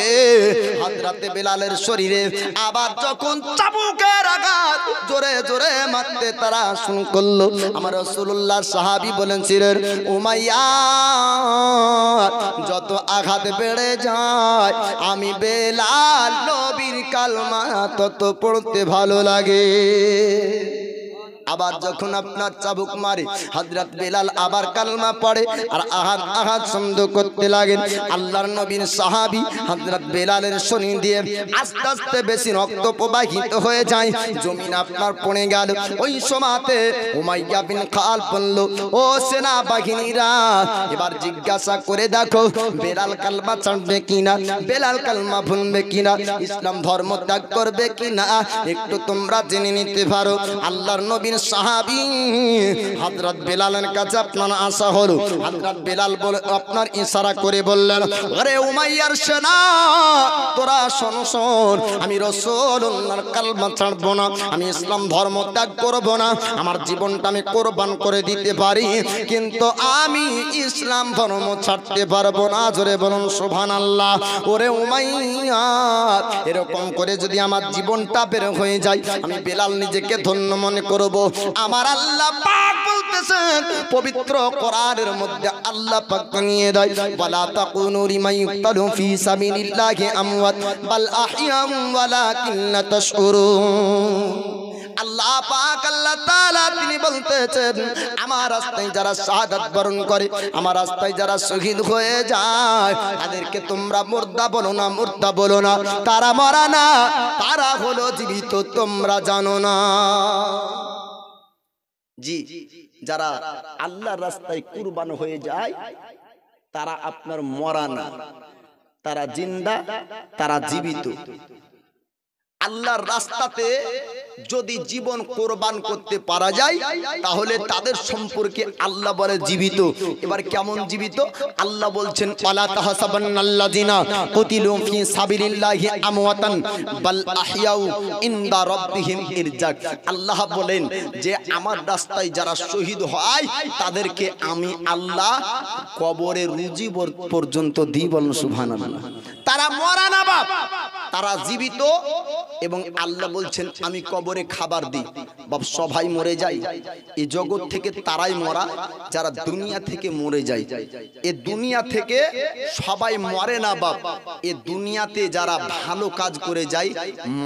হযরতে বেলালের শরীরে আবার যখন চাবুকের আঘাত জোরে জোরে মারতে তারা শুরু করলো, আমার রাসূলুল্লাহ সাহাবী বলেছিলেন, উমাইয়া যত আঘাত বেড়ে যায় আমি বেলাল নবীর কালমা তত পড়তে ভালো লাগে। আবার যখন আপনার চাবুক মারে হযরত বেলাল আবার কালমা পড়ে আর আঘাত সন্দ করতে লাগেন। আল্লাহর নবীর সাহাবী হযরত বেলালের শরীর দিয়ে আস্তে আস্তে বেশি রক্ত প্রবাহিত হয়ে যায়, জমিন আপনার পড়ে গেল। ওই সময়তে উমাইয়া বিন খালদ বলল, ও সেনা বাহিনীরা এবার জিজ্ঞাসা করে দেখো বেলাল কালমা ছাড়বে কিনা, বেলাল কালমা ভুলবে কিনা, ইসলাম ধর্ম ত্যাগ করবে কিনা, একটু তোমরা জেনে নিতে পারো। আল্লাহর নবী সাহাবী হযরত বেলালের কাছে আপনার আসা হলো। হযরত বেলাল বলে আপনার ইশারা করে বললেন, আরে উমাইয়ার সেনা তোরা শোন শোন, আমি রাসূলুল্লাহর কালমা ছাড়বো না, আমি ইসলাম ধর্ম ত্যাগ করব না, আমার জীবনটা আমি কোরবান করে দিতে পারি, কিন্তু আমি ইসলাম ধর্ম ছাড়তে পারবো না। জোরে বলুন সুবহানাল্লাহ। ওরে উমাইয়া এরকম করে যদি আমার জীবনটা বের হয়ে যায়, আমি বেলাল নিজেকে ধন্য মনে করব। আমার আল্লাহ পাক বলতেছেন পবিত্র কোরআনের মধ্যে, আল্লাহ পাক নিয়ে দেয়, ওয়ালা তাকুনু লিমান ইউকতালু ফি সাবিলিল্লাহি আমওয়াত বাল আহইয়াম ওয়ালাকিন লা তাশউরুন। আল্লাহ পাক আল্লাহ তাআলা তিনি বলতেছেন, আমার রাস্তায় যারা শাহাদাত বরণ করে, আমার রাস্তায় যারা শহীদ হয়ে যায়, তাদেরকে তোমরা মুর্দা বলো না, মুর্দা বলো না, তারা মরা না, তারা হলো জীবিত, তোমরা জানো না। জি, যারা আল্লাহর রাস্তায় কুরবান হয়ে যায় তারা আপনার মরা না, তারা জিন্দা, তারা জীবিত। আল্লাহর রাস্তাতে যদি জীবন কোরবান করতে পারা যায় তাহলে তাদের সম্পর্কে আল্লাহ বলে জীবিত। এবার কেমন জীবিত? আল্লাহ বলছেন, ওয়ালা তাহসাবান্নাল্লাযিনা কুতিলু ফি সাবিলিল্লাহি আমওয়াতান বাল আহইয়াউ ইনদা রাব্বিহিম ইরজাক। আল্লাহ বলেন যে আমার রাস্তায় যারা শহীদ হয় তাদেরকে আমি আল্লাহ কবরে রুজি পর্যন্ত দিই। বলুন সুবহানাল্লাহ। তারা মরা না বাপ, তারা জীবিত। এবং আল্লাহ বলছেন আমি কবরে খাবার দিই। বাপ সবাই মরে যায়, এই জগৎ থেকে তারাই মরা যারা দুনিয়া থেকে মরে যায়। এ দুনিয়া থেকে সবাই মরে না বাপ, এ দুনিয়াতে যারা ভালো কাজ করে যায়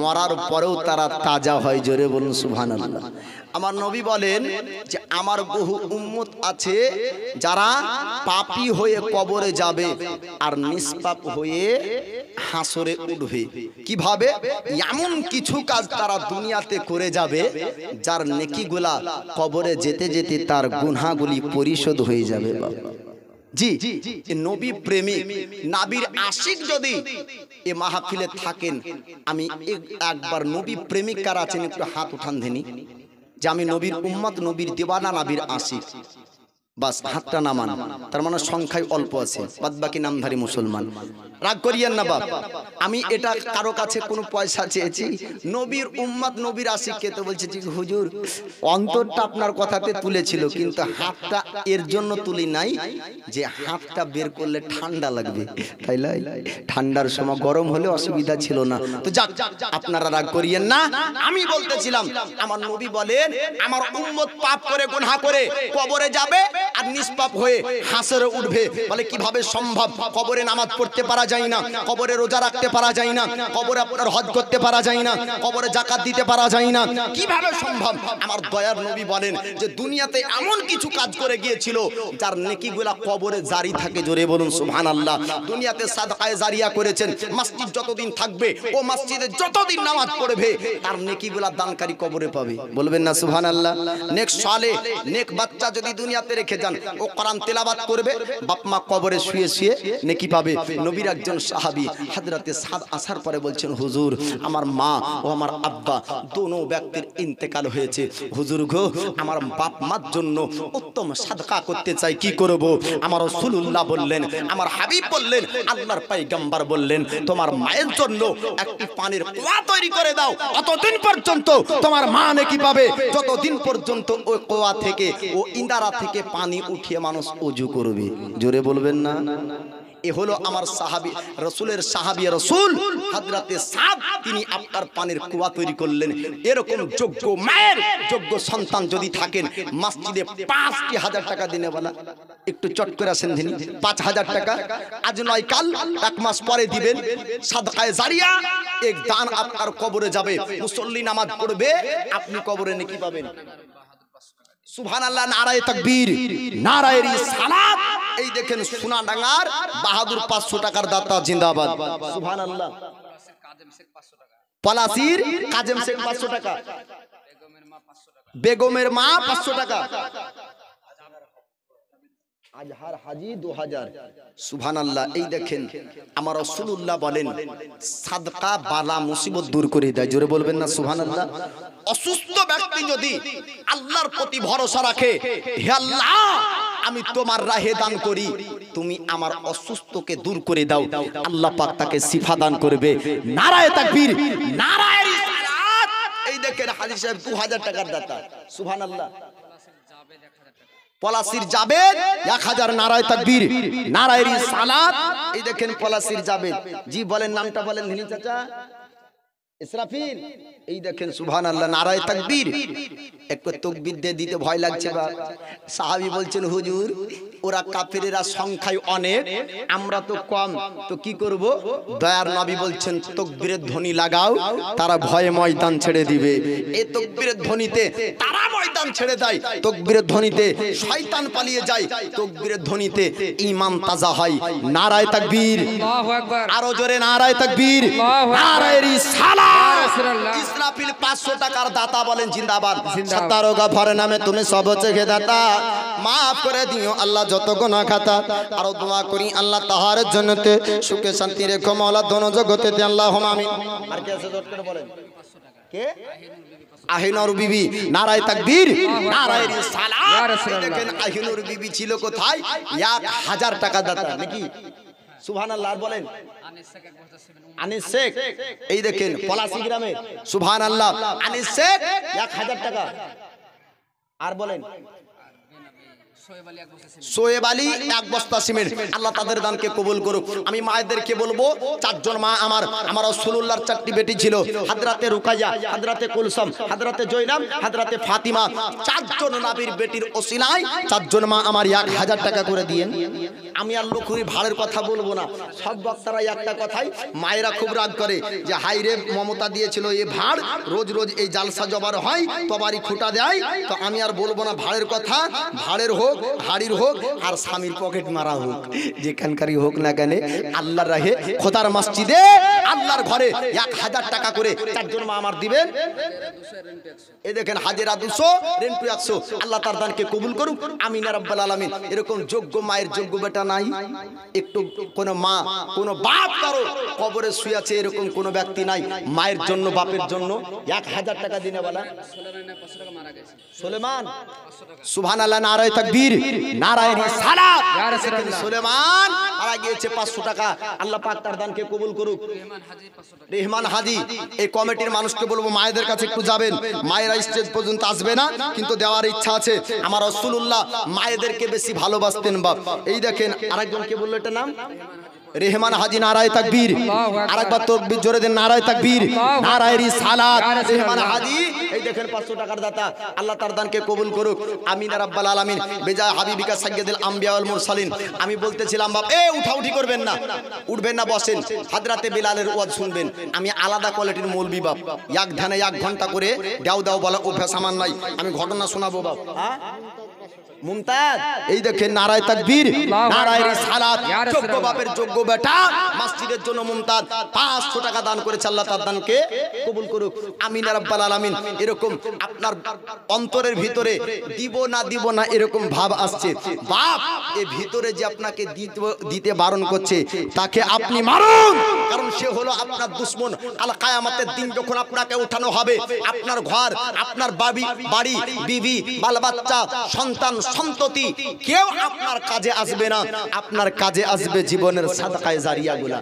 মরার পরেও তারা তাজা হয়। জোরে বলুন সুবহানাল্লাহ। আমার নবী বলেন যে আমার বহু উম্মত আছে যারা পাপী হয়ে কবরে যাবে আর নিষ্পাপ হয়ে হাসরে উঠবে। কিভাবে? এমন কিছু কাজ তারা দুনিয়াতে করে যাবে যার নেকিগুলা কবরে যেতে যেতে তার গুনাহগুলি পরিশোধ হয়ে যাবে। জি, নবী প্রেমিক, নবীর আশিক যদি এ মাহফিলে থাকেন, আমি একবার নবী প্রেমিক কারা আছেন একটু হাত উঠান দেনি, যে আমি নবীর উম্মত, নবীর দিওয়ানা, নবীর আশিক। বাস হাতটা নামান, তার মানে সংখ্যায় অল্প আছে, বাদ বাকি নামধারী মুসলমান। রাগ করিয়েন না বাপ, আমি এটা কারো কাছে কোনো পয়সা চেয়েছি? নবীর উম্মত, নবীর আশিককে তো বলছে যে হুজুর অন্তরটা আপনার কথাতে তুলেছিল, কিন্তু হাতটা এর জন্য তুলি নাই যে হাতটা বের করলে ঠান্ডা লাগবে, তাই লাই ঠান্ডার সময় গরম হলে অসুবিধা ছিল না। তো যাক, আপনারা রাগ করিয়েন না। আমি বলতেছিলাম আমার নবী বলেন আমার উম্মত পাপ করে গুনাহ করে কবরে যাবে আর নিষ্পাপ হয়ে হাসরে উঠবে। বলে কিভাবে সম্ভব? কবরে নামাজ পড়তে পারা যায় না, কবরে রোজা রাখতে পারা যায় না, কবরে আপনার হজ করতে পারা যায় না, কবরে যাকাত দিতে পারা যায় না, কিভাবে সম্ভব? আমার দয়ার নবী বলেন যে দুনিয়াতে এমন কিছু কাজ করে গিয়েছিল যার নেকিগুলা কবরে জারি থাকে। জোরে বলুন সুবহানাল্লাহ। দুনিয়াতে সাদকায়ে জারিয়া করেছেন, মসজিদ যতদিন থাকবে ও মসজিদে যতদিন নামাজ পড়বে তার নেকিগুলা দানকারী কবরে পাবে। বলবেন না সুবহানাল্লাহ? নেক সালে, নেক বাচ্চা যদি দুনিয়াতে রেখে রেখে যান, ও কোরআন তেলাওয়াত করবে, বাপ মা কবরে শুয়ে শুয়ে নেকি পাবে। নবীর একজন সাহাবী হযরতে সাদ আসার পরে বলছেন, হুজুর আমার মা ও আমার আব্বা দোনো ব্যক্তির ইন্তেকাল হয়েছে, হুজুর গো আমার বাপ মার জন্য উত্তম সাদকা করতে চাই, কি করব? আমার রাসূলুল্লাহ বললেন, আমার হাবিব বললেন, আল্লাহর পয়গম্বর বললেন, তোমার মায়ের জন্য একটি পানির কুয়া তৈরি করে দাও, অতদিন পর্যন্ত তোমার মা নেকি পাবে যতদিন পর্যন্ত ওই কুয়া থেকে ও ইন্দারা থেকে পানি উঠিয়ে মানুষ ওযু করবে। জোরে বলবেন না? এ হলো আমার সাহাবী, রাসূলের সাহাবী রাসূল হযরতে সাদ, তিনি আপনার পানির কুয়া তৈরি করলেন। এরকম যোগ্য মায়ের যোগ্য সন্তান যদি থাকেন, মসজিদে ৫,০০০ টাকা দিনে বলা, একটু চট করে আসেন দিন, ৫,০০০ টাকা আজ নয় কাল, এক মাস পরে দিবেন, সাদকায়ে জারিয়া, এক দান আপনার কবরে যাবে, মুসল্লি নামাজ পড়বে, আপনি কবরে নেকি পাবেন। সুবহানাল্লাহ, নারায়ে তাকবীর, নারায়ে রিসালাত। এই দেখেন সোনাডাঙ্গার বাহাদুর ৫০০ টাকার দাতা জিন্দাবাদ। সুবহানাল্লাহ। পলাশীর কাজেম শেখ ৫০০ টাকা, বেগমের মা ৫০০ টাকা, আজহার হাজি ২০০০। সুবহানাল্লাহ। এই দেখেন আমার রাসূলুল্লাহ বলেন, সাদকা বালা মুসিবত দূর করে দেয়। জোরে বলবেন না সুবহানাল্লাহ? অসুস্থ ব্যক্তি যদি আল্লাহর প্রতি ভরসা রাখে, হে আল্লাহ আমি তোমার রাহে দান করি, তুমি আমার অসুস্থকে দূর করে দাও, আল্লাহ পাক তাকে শিফা দান করবে। নারায়ে তাকবীর, নারায়ে রিসালাত। এই দেখেন হাজী সাহেব ২০০০ টাকার দাতা। সুবহানাল্লাহ। পলাশীর জাবেদ ১০০০, নারায়ে তাকবীর, নারায়ে রিসালাত। এই দেখেন পলাশীর জাবেদ জি, বলেন নামটা বলেন হিনি চাচা, ইসরাফিল। এই দেখেন সুবহানাল্লাহ, নারায়ে তাকবীর। একটু তাকবীর দিতে ভয় লাগছে বা সাহাবী বলছেন, হুজুর ওরা কাফেরেরা সংখ্যায় অনেক, আমরা তো কম, তো কি করব? দয়ার নবী বলছেন, তাকবীরের ধ্বনি লাগাও, তারা ভয়ে ময়দান ছেড়ে দিবে। এই তাকবীরের ধ্বনিতে তারা ময়দান ছেড়ে দেয়, তাকবীরের ধ্বনিতে শয়তান পালিয়ে যায়, তাকবীরের ধ্বনিতে ঈমান তাজা হয়। নারায়ে তাকবীর, আল্লাহু আকবার, আরো জোরে নারায়ে তাকবীর, নারায়ে রিসালাত। ইসরাফিল ৫০০ টাকার দাতা বলেন জিন্দাবাদ। সত্তারো গফর নামে তুমি সব চেখে দাতা, মাফ করে দিও আল্লাহ যত গুনাহ খাতা। আর দোয়া করি আল্লাহ তাহার জন্নতে সুখে শান্তি রেখো মাওলা দোনো জগতে দে, আল্লাহুম্মা আমিন। আর কে আছে জোর করে বলেন, কে? আহিনুর বিবি, নারায়ে তাকবীর, নারায়ে রিসালাত। দেখেন আহিনুর বিবি ছিল কোথায়? ১০০০ টাকা দাতা নাকি? সুবহানাল্লাহ। আর বলেন আনিস শেখ, এই দেখেন পলাশী গ্রামে। সুবহানাল্লাহ, আনিস শেখ ১০০০ টাকা। আর বলেন সোয়েব আলী ১ বস্তা সিমেন্ট। আল্লাহ তাদের দানকে কবুল করুক। আমি মায়েদেরকে বলবো, ৪ জন মা আমার রাসূলুল্লাহর ৪টি বেটি ছিল, হযরতে রুকাইয়া, হযরতে কুলসুম, হযরতে জয়নাব, হযরতে ফাতিমা। ৪ জন নবীর বেটির ওসিলায় ৪ জন মা আমার ১০০০ টাকা করে দিয়েন। আমি আর লক্ষুরি ভাড়ের কথা বলবো না, সব বক্তারা একটা কথাই, মায়েরা খুব রাগ করে যে হাই রে মমতা দিয়েছিল এ ভাড়, রোজ রোজ এই জালসা জবার হয়, তবারি খুঁটা দেয়। তো আমি আর বলবো না ভাড়ের কথা, ভাড়ের হোক, হাড়ির হোক, আর স্বামীর পকেট মারা হোক, যেখানকারই হোক না কেন, আল্লাহর রাহে খোদার মসজিদে আল্লাহর ঘরে ১০০০ টাকা করে ৪ জন মা আমার দিবেন। এই দেখেন হাজেরা ২০০, রেন্টু ১০০। আল্লাহ তার দানকে কবুল করুক, আমিন ইয়া রাব্বাল আলামিন। এরকম যোগ্য মায়ের যোগ্য বেটা নাই? একটু কোন মা, কোন বাপ কারো কবরে শুয়ে আছে এরকম কোন ব্যক্তি নাই, মায়ের জন্য বাপের জন্য ১০০০ টাকা দিনে বলা? সুলেমান। সুবহানাল্লাহ, নারায়ে তাকবীর, নারায়ে রিসালাত। সুলেমান মারা গিয়েছে ৫০০ টাকা। আল্লাহ পাক তার দানকে কবুল করুক। রেহমান হাজি, এই কমিটির মানুষকে বলবো মায়েদের কাছে একটু যাবেন, মায়েরা স্টেজ পর্যন্ত আসবে না, কিন্তু দেওয়ার ইচ্ছা আছে। আমার রাসূলুল্লাহ মায়েদেরকে বেশি ভালোবাসতেন বাপ। এই দেখেন আরেকজনকে বললো, এটা নাম রেহমান হাজি, নারায়ে তাকবীর। আরেকবার তাকবীর জোরে দেন, নারায়ে তাকবীর, নারায়ে রিসালাত। রেহমান হাজি এই দেখেন ৫০০ টাকার দাতা। আল্লাহ তার দানকে কবুল করুক, আমিন ইয়া রাব্বাল আলামিন। বেজা হাবিবিকা সাইয়্যিদুল আম্বিয়া ওয়াল মুরসালিন। আমি বলতেছিলাম বাপ, উঠাউঠি করবেন না, উঠবেন না, বসেন, হযরতে বিলালের ওয়াজ শুনবেন। আমি আলাদা কোয়ালিটির মৌলবি বাপ, এক ধ্যানে ১ ঘন্টা করে দাও দাও বলা অভ্যাস আমার নাই। আমি ঘটনা শোনাবো বাপ। মুমতাজ এই দেখেন নারায়ে তাকবীর নারায়ে রিসালাত যোগ্য বাপের যোগ্য বেটা মসজিদের জন্য মুমতাজ 500 টাকা দান করেছে আল্লাহ তার দানকে কবুল করুক আমিন ইয়া রাব্বাল আলামিন এরকম আপনার অন্তরের ভিতরে দিব না এরকম ভাব আসছে বাপ এই ভিতরে যে আপনাকে দিতে বারণ করছে তাকে আপনি মারুন কারণ সে হলো আপনার দুশমন আল কিয়ামতের দিন যখন আপনাকে উঠানো হবে আপনার ঘর আপনার বাড়ি বিবি বাল বাচ্চা সন্তান সন্ততি কেউ আপনার কাজে আসবে না আপনার কাজে আসবে জীবনের সাদকায়ে জারিয়াগুলা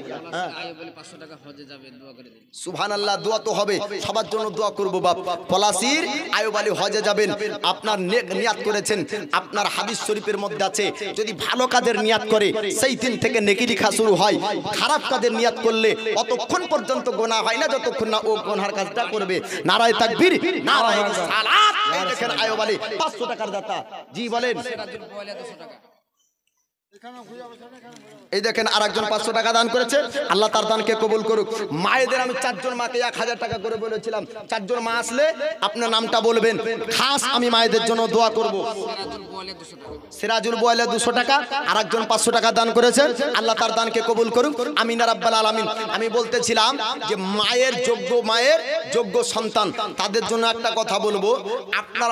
সুবহানাল্লাহ দোয়া তো হবে সবার জন্য দোয়া করব বাপ পলাশীর আয়ুব আলী হজে যাবেন আপনার নিয়াত করেছেন আপনার হাদিস শরীফের মধ্যে আছে যদি ভালো কাজের নিয়াত করে সেই দিন থেকে নেকি লেখা শুরু হয় খারাপ কাজের নিয়াত করলে অতক্ষণ পর্যন্ত গুনাহ হয় না যতক্ষণ না ও গুনার কাজটা করবে নারায়ে তাকবীর নারায়ে রিসালাত এই দেখেন আয়ুব আলী 500 টাকার দাতা জি বলেন এই দেখেন আরেকজন 500 টাকা দান করেছে আল্লাহ তার দানকে কবুল করুক মায়েদের আমি 4 জন মাকে 1000 টাকা করে বলেছিলাম 4 জন মা আসলে আপনার নামটা বলবেন খাস আমি মায়েদের জন্য দোয়া করব সিরাজুল বয়লা 200 টাকা আরেকজন 500 টাকা দান করেছেন আল্লাহ তার দানকে কবুল করুক আমিন ইয়া রাব্বাল আলামিন আমি বলতেছিলাম যে মায়ের যোগ্য সন্তান তাদের জন্য একটা কথা বলবো আপনার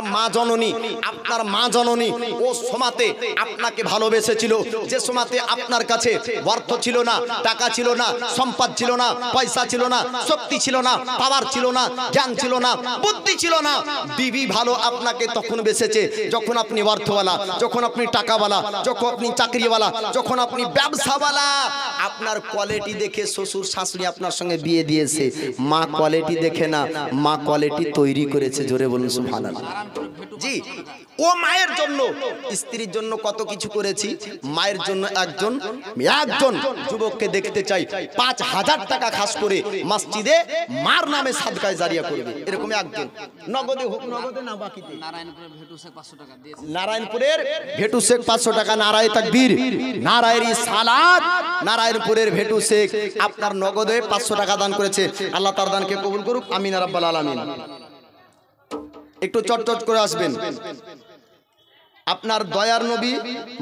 মা জননী ও সমাতে আপনাকে ভালোবেসেছিল যে সমাতে আপনার কাছে অর্থ ছিল না টাকা ছিল না সম্পদ ছিল না পয়সা ছিল না শক্তি ছিল না পাওয়ার ছিল না জ্ঞান ছিল না বুদ্ধি ছিল না বিবি ভালো আপনাকে তখন বেসেছে যখন আপনি অর্থওয়ালা যখন আপনি টাকাওয়ালা যখন আপনি চাকরিওয়ালা যখন আপনি ব্যবসাওয়ালা আপনার কোয়ালিটি দেখে শ্বশুর শাশুড়ি আপনার সঙ্গে বিয়ে দিয়েছে মা কোয়ালিটি দেখে না মা কোয়ালিটি তৈরি করেছে জোরে বলুন সুবহানাল্লাহ জি ও মায়ের জন্য স্ত্রীর জন্য কত কিছু করেছি মায়ের জন্য একজন যুবককে দেখতে চাই 5000 টাকা খাস করে মসজিদে মার নামে সাদকায়ে জারিয়া করবে এরকম একজন নগদে হোক নগদে না বাকিতে নারায়ণপুরের ভেটু শেখ 500 টাকা নারায়ে তাকবীর নারায়ে রিসালাত নারায়ণপুরের ভেটু শেখ আপনার নগদে 500 টাকা দান করেছে আল্লাহ তার দানকে কবুল করুক আমিন ইয়া রাব্বাল আলামিন একটু চটচট করে আসবেন আপনার দয়ার নবী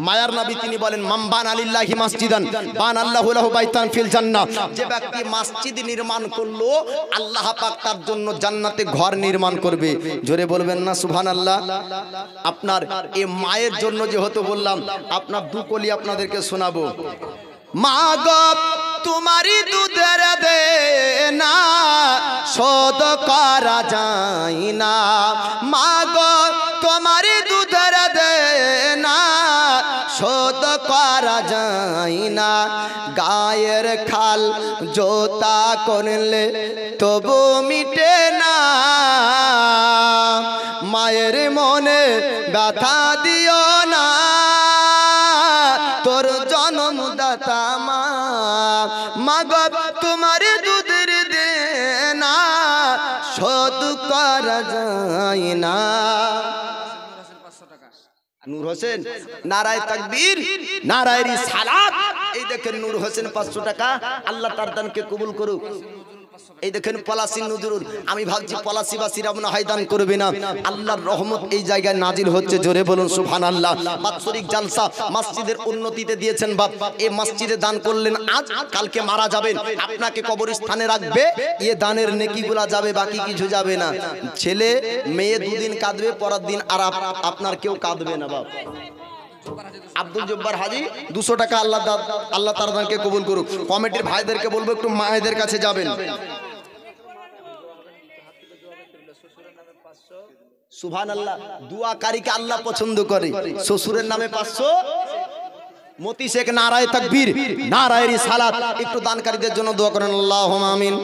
মায়ার নবী তিনি বলেন মামবান আলিল্লাহি মসজিদান বান আল্লাহু লাহু বাইতান ফিল জান্নাহ যে ব্যক্তি মসজিদ নির্মাণ করলো আল্লাহ পাক তার জন্য জান্নাতে ঘর নির্মাণ করবে জোরে বলবেন না সুবহানাল্লাহ আপনার এই মায়ের জন্য যেহেতু বললাম আপনার দুকলি আপনাদেরকে শোনাবো মা গো তোমারি দুধের দেনা শোধ করা যায় না মা গো তোমারি দুধের দেনা শোধ করা যায় না গায়ের খাল জোতা করলে তবু মিটে না মায়ের মনে ব্যথা দিও না তোর জন্মদাতা মা গো তোমার দুধের দেনা শোধ করা যায় না নূর হোসেন নারায়ে তাকবীর নারায়ে রিসালাত এই দেখেন নূর হোসেন 500 টাকা আল্লাহ তার দানকে কবুল করুক এই দেখেন পলাশী নজরুল আমি ভাবছি পলাশীবাসীরা মনে হয় দান করবে না আল্লাহর রহমত এই জায়গায় নাজিল হচ্ছে জোরে বলুন সুবহানাল্লাহ বাৎসরিক জালসা মসজিদের উন্নতিতে দিয়েছেন বাপ এই মসজিদে দান করলেন আজ কালকে মারা যাবেন আপনাকে কবরস্থানে রাখবে এই দানের নেকিগুলা যাবে বাকি কিছু যাবে না ছেলে মেয়ে দুদিন কাঁদবে পরের দিন আর আপনার কেউ কাঁদবে না বাপ আব্দুল জব্বার হাজী 200 টাকা আল্লাহ তার দানকে কবুল করুক কমিটির ভাইদেরকে বলবো একটু মায়েদের কাছে যাবেন সুবহানাল্লাহ দুআকারীকে আল্লাহ পছন্দ করে শ্বশুরের নামে 500 মতি শেখ নারায়ে তাকবীর নারায়ে রিসালাত একটু দানকারীদের জন্য দোয়া করেন আল্লাহুম্মা আমিন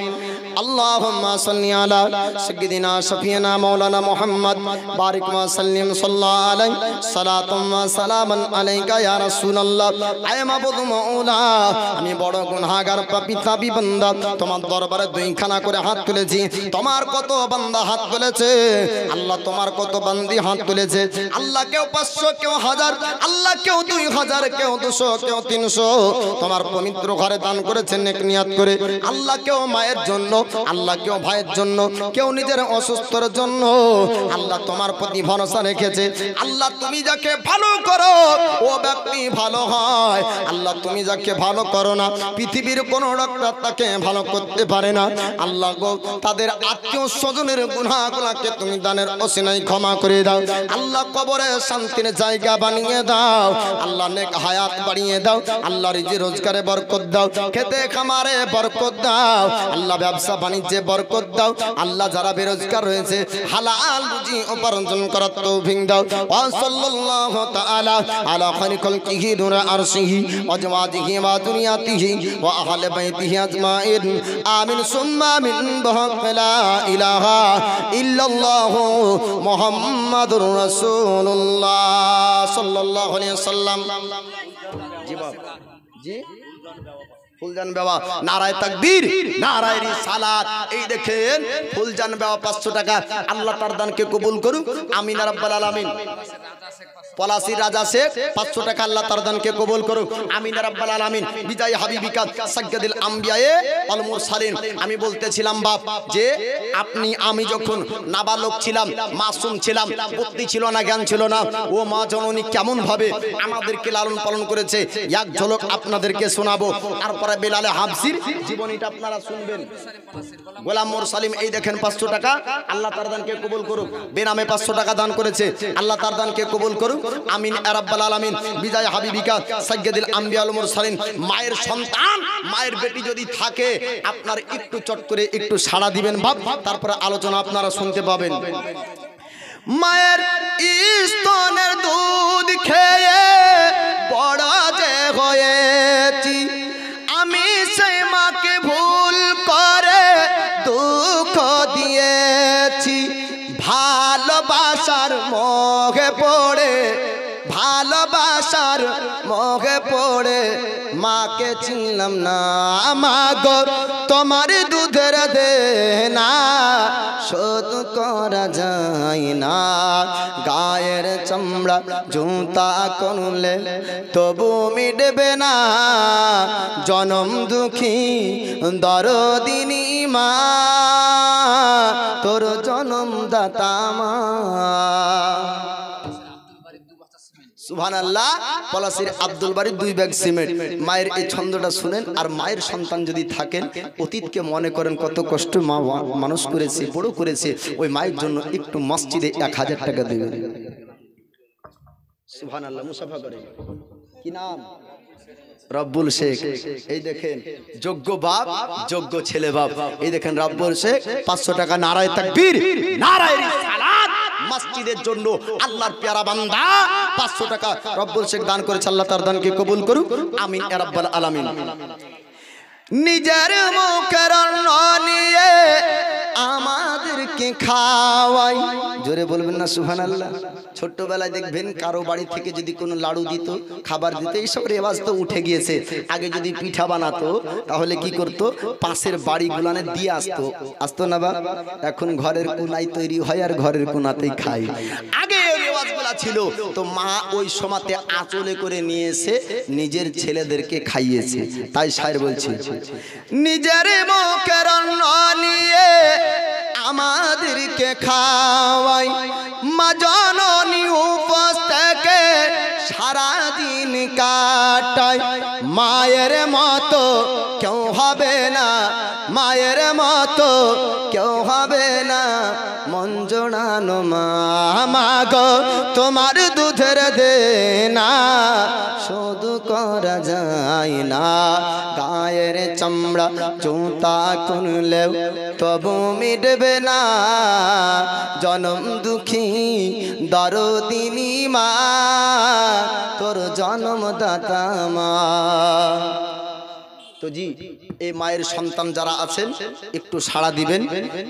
আল্লাহুম্মা সাল্লি আলা সাইয়্যিদিনা শাফিয়ানা মাওলানা মুহাম্মদ বারিক ওয়া সাল্লিম সাল্লাল্লাহু আলাইহি সালাতুম ওয়া সালামান আলাইকা ইয়া রাসূলুল্লাহ আয় মাবুদ মাওলা আমি বড় গুনাহগার পাপী তাবি বান্দা তোমার দরবারে দুইখানা করে হাত তুলেছি তোমার কত বান্দা হাত তুলেছে আল্লাহ তোমার কত বান্দি হাত তুলেছে আল্লাহ কেউ 500 কেউ 1000 আল্লাহ কেউ 2000 কেউ 200 কেউ 300 তোমার পবিত্র ঘরে দান করেছেন নেক নিয়াত করে আল্লাহ কেউ মায়ের জন্য আল্লাহ কেউ ভাইয়ের জন্য, কেউ নিজের অসুস্থর জন্য আল্লাহ তোমার প্রতি ভরসা রেখেছে। আল্লাহ তুমি যাকে ভালো করো ও ব্যক্তি ভালো হয়। আল্লাহ তুমি যাকে ভালো করো না, পৃথিবীর কোনো ডাক্তার তাকে ভালো করতে পারে না। আল্লাহ গো তাদের আত্মীয় স্বজনের গুনাহগুলোকে তুমি দানের ওসিলায় ক্ষমা করে দাও। আল্লাহ কবরে শান্তির জায়গা বানিয়ে দাও। আল্লাহ নেক হায়াত বাড়িয়ে দাও। আল্লাহ রিজিক রোজগারে বরকত দাও, খেতে খামারে বরকত দাও। আল্লাহ ব্যবসা বাণিজ্যে বরকত দাও। আল্লাহ যারা বেরোজগার রয়েছে হালাল রুজি উপার্জন করার তৌফিক দাও। ওয়া সাল্লাল্লাহু তাআলা আলা খায়রি খালকিহি নূরে আরশিহি ওয়া আজওয়াজিহি ওয়া দুনিয়াতিহি ওয়া আহলি বাইতিহি আজমাইন আমিন সুম্মা আমিন বিহাক্কি লা ইলাহা ইল্লাল্লাহু মুহাম্মাদুর রাসূলুল্লাহ সাল্লাল্লাহু আলাইহি ওয়াসাল্লাম। জি বাবা জি ফুলজান বাবা নারায়ে তাকবীর নারায়ে রিসালাত। এই দেখেন ফুলজান বাবা 500 টাকা। আল্লাহ তার দানকে কবুল করুক, আমিন রাব্বাল আলামিন। পলাশির রাজা শেখ 500 টাকা, আল্লাহ তার দানকে কবুল করুক, আমিন রাব্বাল আলামিন। বিজয় হাবিবিকা সাজ্জাদুল আম্বিয়ায়ে ওয়াল মুরসালিন। আমি বলতেছিলাম বাপ যে আমি যখন নাবালক ছিলাম, মাসুম ছিলাম, বুদ্ধি ছিল না, জ্ঞান ছিল না, ও মা জননী কেমন ভাবে আমাদেরকে লালন পালন করেছে এক ঝলক আপনাদেরকে শোনাবো। তারপরে বেলালে হাবসির জীবনীটা আপনারা শুনবেন। গোলাম মুরসালিম এই দেখেন 500 টাকা, আল্লাহ তার দানকে কবুল করুক। বেনামে 500 টাকা দান করেছে, আল্লাহ তার দানকে কবুল করুক, আমিন রাব্বাল আলামিন। বিজয় হাবিবিকা সাজ্জাদুল আম্বিয়া ওয়াল মুরসালিন। মায়ের সন্তান, মায়ের বেটি যদি থাকে আপনার একটু চট করে একটু সাড়া দিবেন বাপ, তারপরে আলোচনা আপনারা শুনতে পাবেন। মায়ের স্তনের দুধ খেয়ে বড় যে হয়েছি, আমি সেই মাকে ভুল করে দুঃখ দিয়েছি। ভালোবাসার মোহে পড়ে, ভালোবাসার মোহে পড়ে মাকে চিনলাম না। মা গো তোমার দুধের দেনা শোধ করা যায় না। গায়ের চামড়া জুতা করলে তবু মিটবে না। জনম দুঃখী দরদিনী মা, তোর জনম দাতা মা। সুবহানাল্লাহ। পলাশির আব্দুল বাড়ি 2 ব্যাগ সিমেন্ট। মায়ের এই ছন্দটা শুনেন। আর মায়ের সন্তান যদি থাকেন, অতীতকে মনে করেন কত কষ্ট মা মানুষ করেছে, বড় করেছে। ওই মায়ের জন্য একটু মসজিদে 1000 টাকা দেবেন। সুবহানাল্লাহ। মুসাফা করেন। কি নাম? রব্বুল শেখ। এই দেখেন যোগ্য বাপ, যোগ্য ছেলে বাপ। এই দেখেন রব্বুল শেখ 500 টাকা। নারায়ে তাকবীর নারায়ে রিসালাত। মসজিদের জন্য আল্লাহর প্যারা বান্দা 500 টাকা রব্বুল শেখ দান করেছে, আল্লাহ তার দানকে কবুল করুক, আমিন ইয়া রাব্বাল আলামিন। নিজের মুখের অন্ন নিয়ে আমাদেরকে খাওয়াই, জোরে বলবেন না সুবহানাল্লাহ। ছোট্টবেলায় দেখবেন কারো বাড়ি থেকে যদি কোনো লাড়ু দিত, খাবার দিত, এইসব রেওয়াজ তো উঠে গিয়েছে। আগে যদি পিঠা বানাতো তাহলে কি করতো, পাশের বাড়িগুলানে দিয়ে আসতো না বা? এখন ঘরের কোনায় তৈরি হয় আর ঘরের কোনাতেই খাই। আগে রেওয়াজগুলা ছিল তো মা ওই সময়তে আঁচলে করে নিয়ে এসে নিজের ছেলেদেরকে খাইয়েছে। তাই শায়ের বলছে, নিজের মুখের অন্ন নিয়ে আমাদেরকে খাওয়াই, মা জননী উপোস থেকে সারাদিন কাটাই। মায়ের মতো কেউ হবে না, মায়ের মতো কেউ হবে না, মন জোড়ানো মা। মা গো তোমার দুধের দেনা শোধ করা যায় না। গায়ের চামড়া জুতা করলেও তবু মিটবে না। জনম দুঃখী দরদিনী মা, তোর জনম দাতা মা। তো জি এই মায়ের সন্তান যারা আছেন একটু সাড়া দিবেন।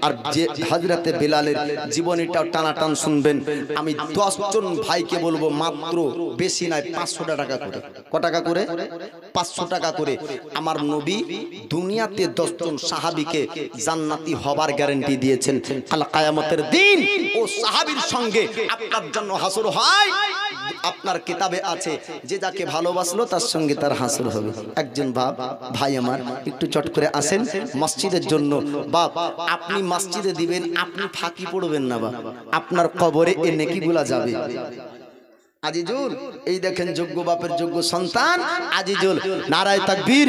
আর যে হযরতে বেলালের জীবনীটাও টানাটান শুনবেন। আমি 10 জন ভাইকে বলবো, মাত্র বেশি নয় 500 টাকা করে। ক টাকা করে? 500 টাকা করে। আমার নবী দুনিয়াতে 10 জন সাহাবীকে জান্নাতি হবার গ্যারান্টি দিয়েছেন। কাল কিয়ামতের দিন ও সাহাবীর সঙ্গে আপনার জন্য হাসর হয়। আপনার কিতাবে আছে যে যাকে ভালোবাসলো তার সঙ্গে তার হাসর হবে। একজন ভাই আমার একটু চট করে আসেন মসজিদের জন্য। বাপ আপনি মসজিদে দিবেন, আপনি ফাঁকি পড়বেন না বাপ, আপনার কবরে এ নেকিগুলা যাবে। আজিজুল, এই দেখেন যোগ্য বাপের যোগ্য সন্তান আজিজুল, নারায়ে তাকবীর,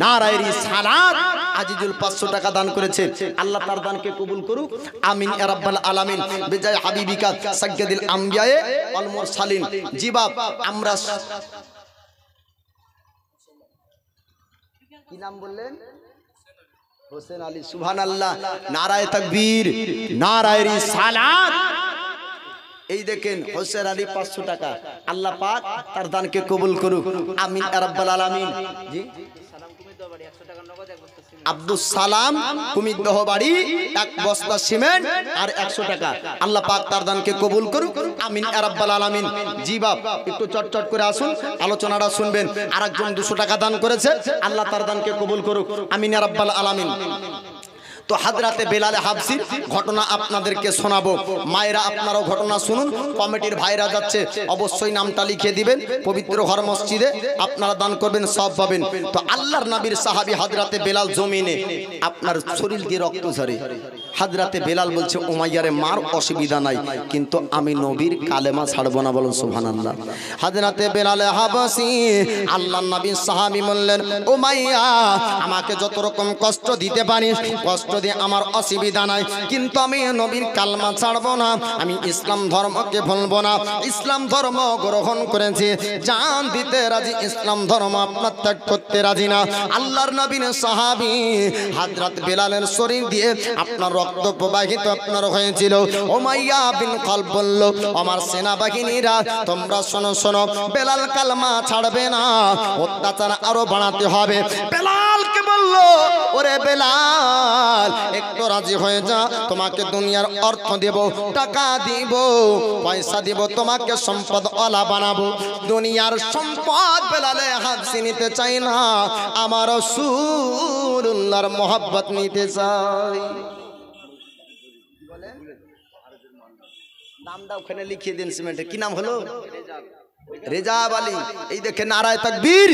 নারায়ে রিসালাত। আজিজুল 500 টাকা দান করেছে, আল্লাহ তার দানকে কবুল করুক, আমিন ইয়া রাব্বাল আলামিন। বিজয় হাবিবিকা সাজ্জাদিল আম্বিয়ায়ে ওয়াল মুরসালিন। জি বাপ, আমরা কি নাম বললেন? হোসেন আলী। সুবহানাল্লাহ, নারায়ে তাকবীর, নারায়ে রিসালাত। এই দেখেন হোসেন আলী 500 টাকা, আল্লাহ পাক তার দানকে কবুল করুক, আমিন ইয়া রাব্বাল আলামিন। জি আব্দুল সালাম কুমিরদহ বাড়ি 1 বস্তা সিমেন্ট আর 100 টাকা, আল্লাহ পাক তার দানকে কবুল করুক, আমিন ইয়া রাব্বাল আলামিন। জি বাপ, একটু চটচট করে আসুন, আলোচনাটা শুনবেন। আরেকজন 200 টাকা দান করেছে, আল্লাহ তার দানকে কবুল করুক, আমিন ইয়া রাব্বাল আলামিন। তো হাজরাতে বেলালে হাবসির ঘটনা আপনাদেরকে শোনাবো। মায়েরা আপনারাও ঘটনা শুনুন, কমিটির ভাইরা যাচ্ছে অবশ্যই নামটা লিখে দিবেন, পবিত্র ঘর মসজিদে আপনারা দান করবেন, সব পাবেন। তো আল্লাহর নবীর সাহাবী হাজরাতে বেলাল জমিনে আপনার শরীর দিয়ে রক্ত ঝরে। হাজরাতে বেলাল বলছে উমাইয়ারে মার অসুবিধা নাই, কিন্তু আমি নবীর কালেমা ছাড়বো না, বলুন সুবহানাল্লাহ। হাজরাতে বেলালে হাবসি আল্লাহর নবীর সাহাবী বললেন, উমাইয়া আমাকে যত রকম কষ্ট দিতে পারিস কষ্ট দিয়ে আমার অসুবিধা নাই, কিন্তু আমি নবীর কালেমা ছাড়বো না, আমি ইসলাম ধর্মকে ভুলবো না, ইসলাম ধর্ম গ্রহণ করেছি, জান দিতে রাজি, ইসলাম ধর্ম আপনার ত্যাগ করতে রাজি না। আল্লাহর নবীর সাহাবী হযরত বেলালের শরীর দিয়ে আপনার রক্ত প্রবাহিত আপনার হয়েছিল। উমাইয়া বিন খালব বলল, আমার সেনাবাহিনীরা তোমরা শোনো শোনো, বেলাল কালেমা ছাড়বে না, অত্যাচার আরো বাড়াতে হবে। বেলালকে বলল, ওরে বেলাল একটু রাজি হয়ে যা, তোমাকে দুনিয়ার অর্থ দেব, টাকা দিব, পয়সা দিব, তোমাকে সম্পদ ওয়ালা বানাবো। দুনিয়ার সম্পদ বেলালে হাবসি নিতে চাই না, আমার রাসূলুল্লাহর মহব্বত নিতে চাই। নামটা ওখানে লিখিয়ে দিন সিমেন্টে, কি নাম হলো? রেজাব আলী। এই দেখে নারায়ে তাকবীর,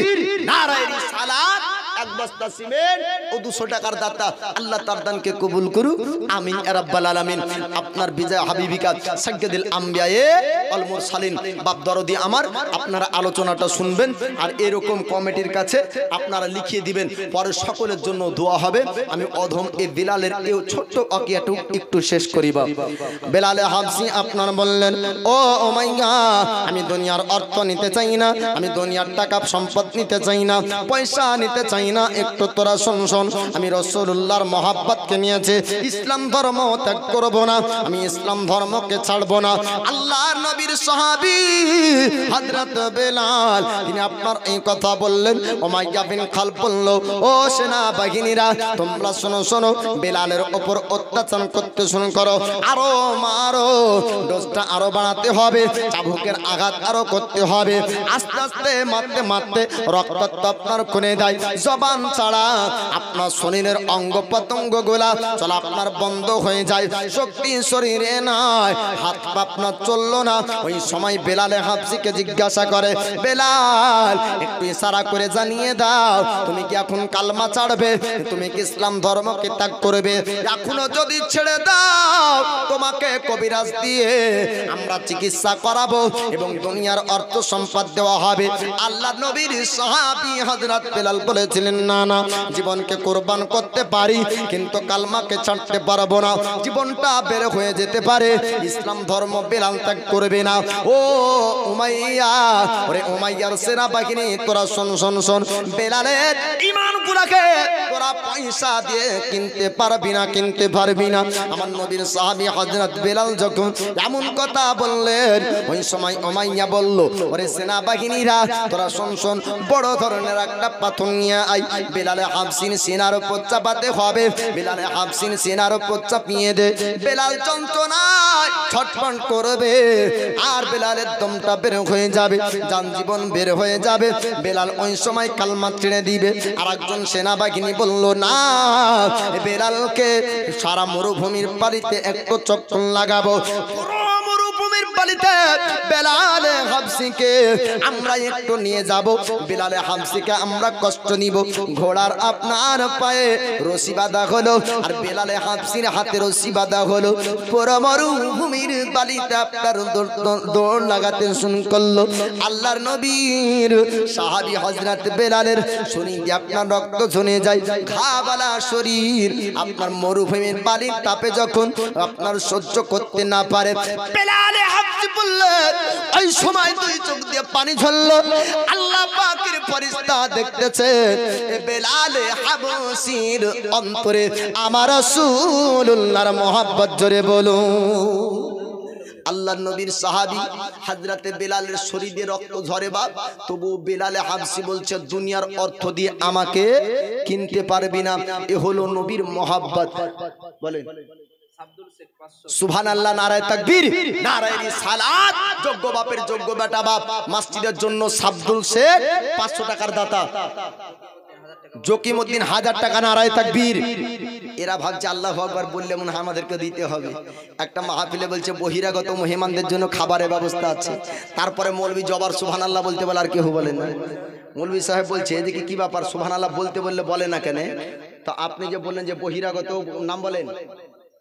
নারায়ে রিসালাত। 1 বস্তা সিমেন্ট ও 200 টাকার দাতা, আল্লাহ তার দানকে কবুল করুক, আমিন ইয়া রাব্বাল আলামিন। আপনার বিজয় হাবিবিকা সাজ্জাদিল আম্বিয়ায়ে ওয়াল মুরসালিন। বাপ দরদি আমার, আপনারা আলোচনাটা শুনবেন আর এরকম কমিটির কাছে আপনারা লিখিয়ে দিবেন, পরে সকলের জন্য দোয়া হবে। আমি অধম এই বেলালের এই ছোট্ট ওয়াকিয়াটু একটু শেষ করি। বাপ বেলালে হাবসি আপনার বললেন, ও উমাইয়া আমি দুনিয়ার অর্থ নিতে চাই না, আমি দুনিয়ার টাকা সম্পদ নিতে চাই না, পয়সা নিতে চাই না, একটু তোরা শোন শোন, আমি রাসূলুল্লাহর মহব্বতকে নিয়েছে, ইসলাম ধর্ম ত্যাগ করব না, আমি ইসলাম ধর্মকে ছাড়ব না। আল্লাহর নবীর সাহাবী হযরত বেলাল তিনি আপনার এই কথা বললেন। উমাইয়া বিন খালব বলল, ও সেনাবাহিনীরা তোমরা শোনো শোনো, বেলালের উপর অত্যাচার করতে শুরু করো, আরো মারো, ডোজটা আরো বাড়াতে হবে, চাবুকের আঘাত আরো করতে হবে, আস্তে আস্তে মারতে মারতে রক্ত আপনার খুনে দেয়, জবান ছাড়া আপনার শরীরের অঙ্গ প্রত্যঙ্গ গুলা চলা আপনার বন্ধ হয়ে যায়, শক্তি শরীরে নাই, হাত পা আপনার চললো না। ওই সময় বেলালে হাবসিকে জিজ্ঞাসা করে, বেলাল একটু ইশারা করে জানিয়ে দাও, তুমি কি এখন কালমা ছাড়বে, তুমি কি ইসলাম ধর্মকে ত্যাগ করবে? এখনো যদি ছেড়ে দাও তোমাকে কবিরাজ দিয়ে আমরা চিকিৎসা করাবো এবং দুনিয়ার অর্থ সম্পদ দেওয়া হবে। আল্লাহ নবীর সাহাবী হযরত বেলাল বলেছিলেন, না না, জীবনকে কুরবান করতে পারি কিন্তু কালমাকে ছাড়তে পারবো না, জীবনটা বের হয়ে যেতে পারে, ইসলাম ধর্ম বেলাল ত্যাগ করবে না। ও উমাইয়া, ওরে উমাইয়ার সেনাবাহিনী তোরা শোন শোন শোন, বেলালের ঈমানগুলোকে তোরা পয়সা দিয়ে কিনতে পারবি না, কিনতে পারবি না। আমার নবীর সাহাবী হযরত বেলাল যখন এমন কথা বললেন, ওই সময় উমাইয়া বলল, ওরে সেনাবাহিনীরা তোরা শোন শোন, বড় ধরনের একটা পাথর নিয়ে আই, বেলালে হাবসির সিনার উপর চাপাতে হবে, বেলালে হাবসির সিনার উপর চাপিয়ে দে, বেলাল যন্ত্রণায় ছটফট করবে আর বেলালের দমটা বের হয়ে যাবে, জান জীবন বের হয়ে যাবে, বেলাল ওই সময় কালমা ছেড়ে দিবে। আর একজন সেনাবাহিনী বলল, না, বেলালকে সারা মরুভূমির পানিতে একটু চক্কর লাগাবো, মরুভূমির পানিতে বেলালে হাবসি হাবশিকে আমরা একটু নিয়ে যাব, বেলালে হাবশিকে আমরা কষ্ট নিব। ঘোড়ার আপনার পায়ে রশি বাঁধা হলো, আর বেলালে হাবশির হাতে রশি বাঁধা হলো। পুরো মরুভূমির বালিতে আপনার দৌড় লাগাতে শুরু করলো। আল্লাহর নবীর সাহাবী হযরত বেলালের শরীরে আপনার রক্ত ঝরে যায়, ঘাবালা শরীর আপনার মরুভূমির বালির তাপে যখন আপনার সহ্য করতে না পারে, বেলালে হাবশি বললেন, ওই সময় দুই চোখ দিয়ে পানি ঝরলো। আল্লাহ পাকের ফেরেশতা দেখতেছে বেলালে হাবশির অন্তরে আমার রাসূলুল্লাহর মহব্বত জোরে বলো। আল্লাহর নবীর সাহাবী হযরতে বেলালের শরীরে রক্ত ঝরে বাপ, তবু বেলালে হাবশি বলছে দুনিয়ার অর্থ দিয়ে আমাকে কিনতে পারবি না। এ হলো নবীর মহব্বত। বলেন সুবহানাল্লাহ, নারায়ে তাকবীর, নারায়ে রিসালাত। যোগ্য বাপের যোগ্য বেটা বাপ, মসজিদের জন্য আব্দুল শেখ 500 টাকার দাতা, জকিমউদ্দিন 1000 টাকা, নারায়ে তাকবীর। এরা ভাবছে আল্লাহু আকবার বললে মনে হয় আমাদেরকে দিতে হবে। একটা মাহফিলে বলছে বহিরাগত মেহমানদের জন্য খাবারের ব্যবস্থা আছে, তারপরে মৌলভী জবার সুবহানাল্লাহ বলতে বলে, আর কেউ বলে না। মৌলভী সাহেব বলছে এদিকে কি ব্যাপার, সুবহানাল্লাহ বলতে বললে বলে না কেন? তো আপনি যে বললেন যে বহিরাগত, নাম বলেন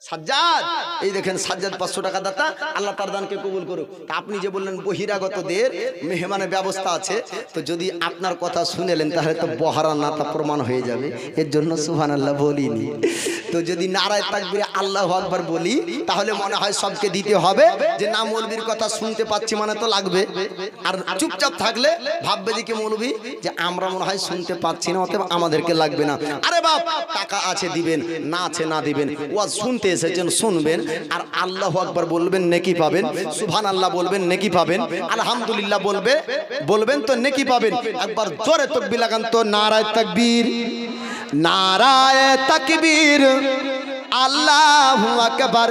সাজ্জাদ, এই দেখেন সাজ্জাদ 500 টাকা দাতা, আল্লাহ তার দানকে কবুল করুক। তা আপনি যে বললেন বহিরাগতদের মেহমানের ব্যবস্থা আছে, তো যদি আপনার কথা শুনেলেন তাহলে তো বহারা না তা প্রমাণ হয়ে যাবে, এর জন্য সুবহানাল্লাহ বলিনি। তো যদি নারায়ে তাকবীর আল্লাহু আকবার বলি তাহলে মনে হয় সবকে দিতে হবে, যে না মৌলবীর কথা শুনতে পাচ্ছি মানে তো লাগবে। আর চুপচাপ থাকলে ভাববে যে কি মৌলবী যে আমরা মনে হয় শুনতে পাচ্ছি না, অতএব আমাদেরকে লাগবে না। আরে বাপ, টাকা আছে দিবেন, না আছে না দিবেন, ওয়াজ শুনতে এসেছেন শুনবেন, আর আল্লাহু আকবার বলবেন নেকি পাবেন, সুবহানাল্লাহ বলবেন নেকি পাবেন, আলহামদুলিল্লাহ বলবেন তো নেকি পাবেন। একবার জোরে তাকবীর লাগান তো, নারায়ে তাকবীর, নারায়ে তাকবীর, আল্লাহু আকবার,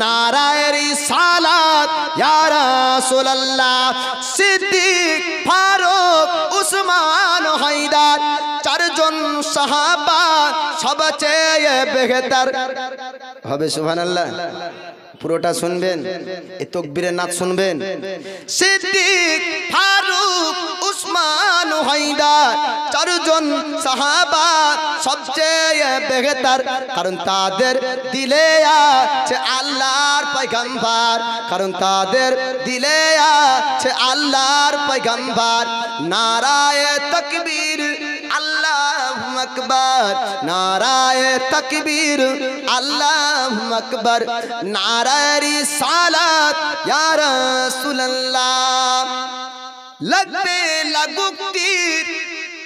নারায়ে রিসালাত, ইয়া রাসূলুল্লাহ। সিদ্দিক, ফারুক, উসমান, হায়দার, চারজন সাহাবা সবচেয়ে বেহতর হবে। সুবহানাল্লাহ, পুরোটা শুনবেন, এই তাকবীরের নাচ শুনবেন। সিদ্দিক, ফারুক, উসমান, হায়দার, চারজন সাহাবা সবচেয়ে বেহতর, কারণ তাদের দিলে আছে আল্লাহর পয়গম্বর, কারণ তাদের দিলে আছে আল্লাহর পয়গম্বর। নারায়ে তাকবীর, আল্লাহু আকবার, নারায়ে তাকবীর, আল্লাহু আকবার, নারায়ে রিসালাত, ইয়া রাসূলুল্লাহ। লাগবে লাগুক তীর,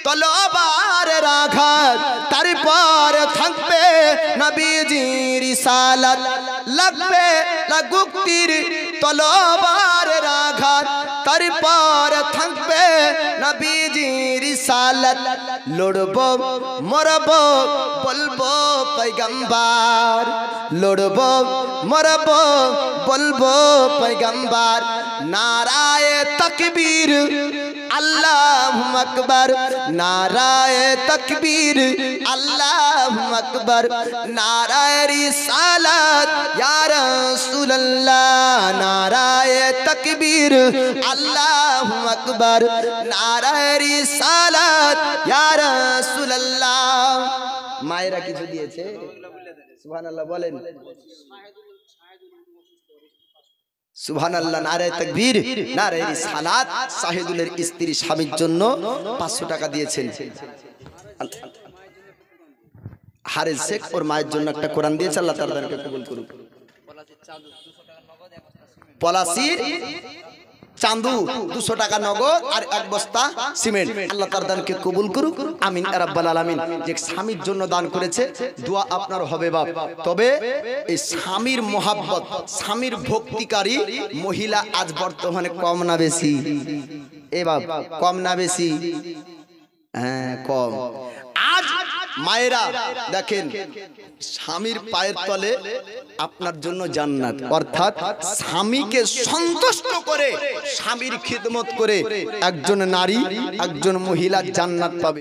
তলোয়ারের আঘাত, তারপর থাকবে নবীজির রিসালাত। লাগবে লাগুক তীর, তলোয়ারের আঘাত, তারপর থাকবে নবীজির রিসালাত। লড়বো মরবো বলবো পয়গম্বর, লড়বো মরবো বলবো পয়গম্বর। নারায়ে তাকবীর, আল্লাহু আকবার, নারায়ে তাকবীর, আল্লাহু আকবার, নারায়ে রিসালাত, ইয়া রাসূলুল্লাহ। নারায়ে তাকবীর, আল্লাহু আকবার, নারায়ে রিসালাত, ইয়া রাসূলুল্লাহ। মায়েরা কিছু দিয়েছে, সুবহানাল্লাহ বলেন, সুবহানাল্লাহ, নারায়ে তাকবীর, নারায়ে রিসালাত। শাহিদুলের স্ত্রী স্বামীর জন্য 500 টাকা দিয়েছেন। হারেস শেখ ওর মায়ের জন্য একটা কোরআন দিয়েছে, আল্লাহ তাআলা তাকে কবুল করুক। পলাশির চান্দু 200 টাকা নগদ আর 1 বস্তা সিমেন্ট, আল্লাহ তার দানকে কবুল করুক, আমিন ইয়া রাব্বাল আলামিন। যে স্বামীর জন্য দান করেছে, দোয়া আপনার হবে বাপ। তবে এই স্বামীর মহাব্বত, স্বামীর ভক্তিকারী মহিলা আজ বর্তমানে কম না বেশি? এ বাপ, কম না বেশি? হ্যাঁ কম। আজ মায়েরা দেখেন, স্বামীর পায়ের তলে আপনার জন্য জান্নাত, অর্থাৎ স্বামীকে সন্তুষ্ট করে স্বামীর খিদমত করে একজন নারী, একজন মহিলা জান্নাত পাবে।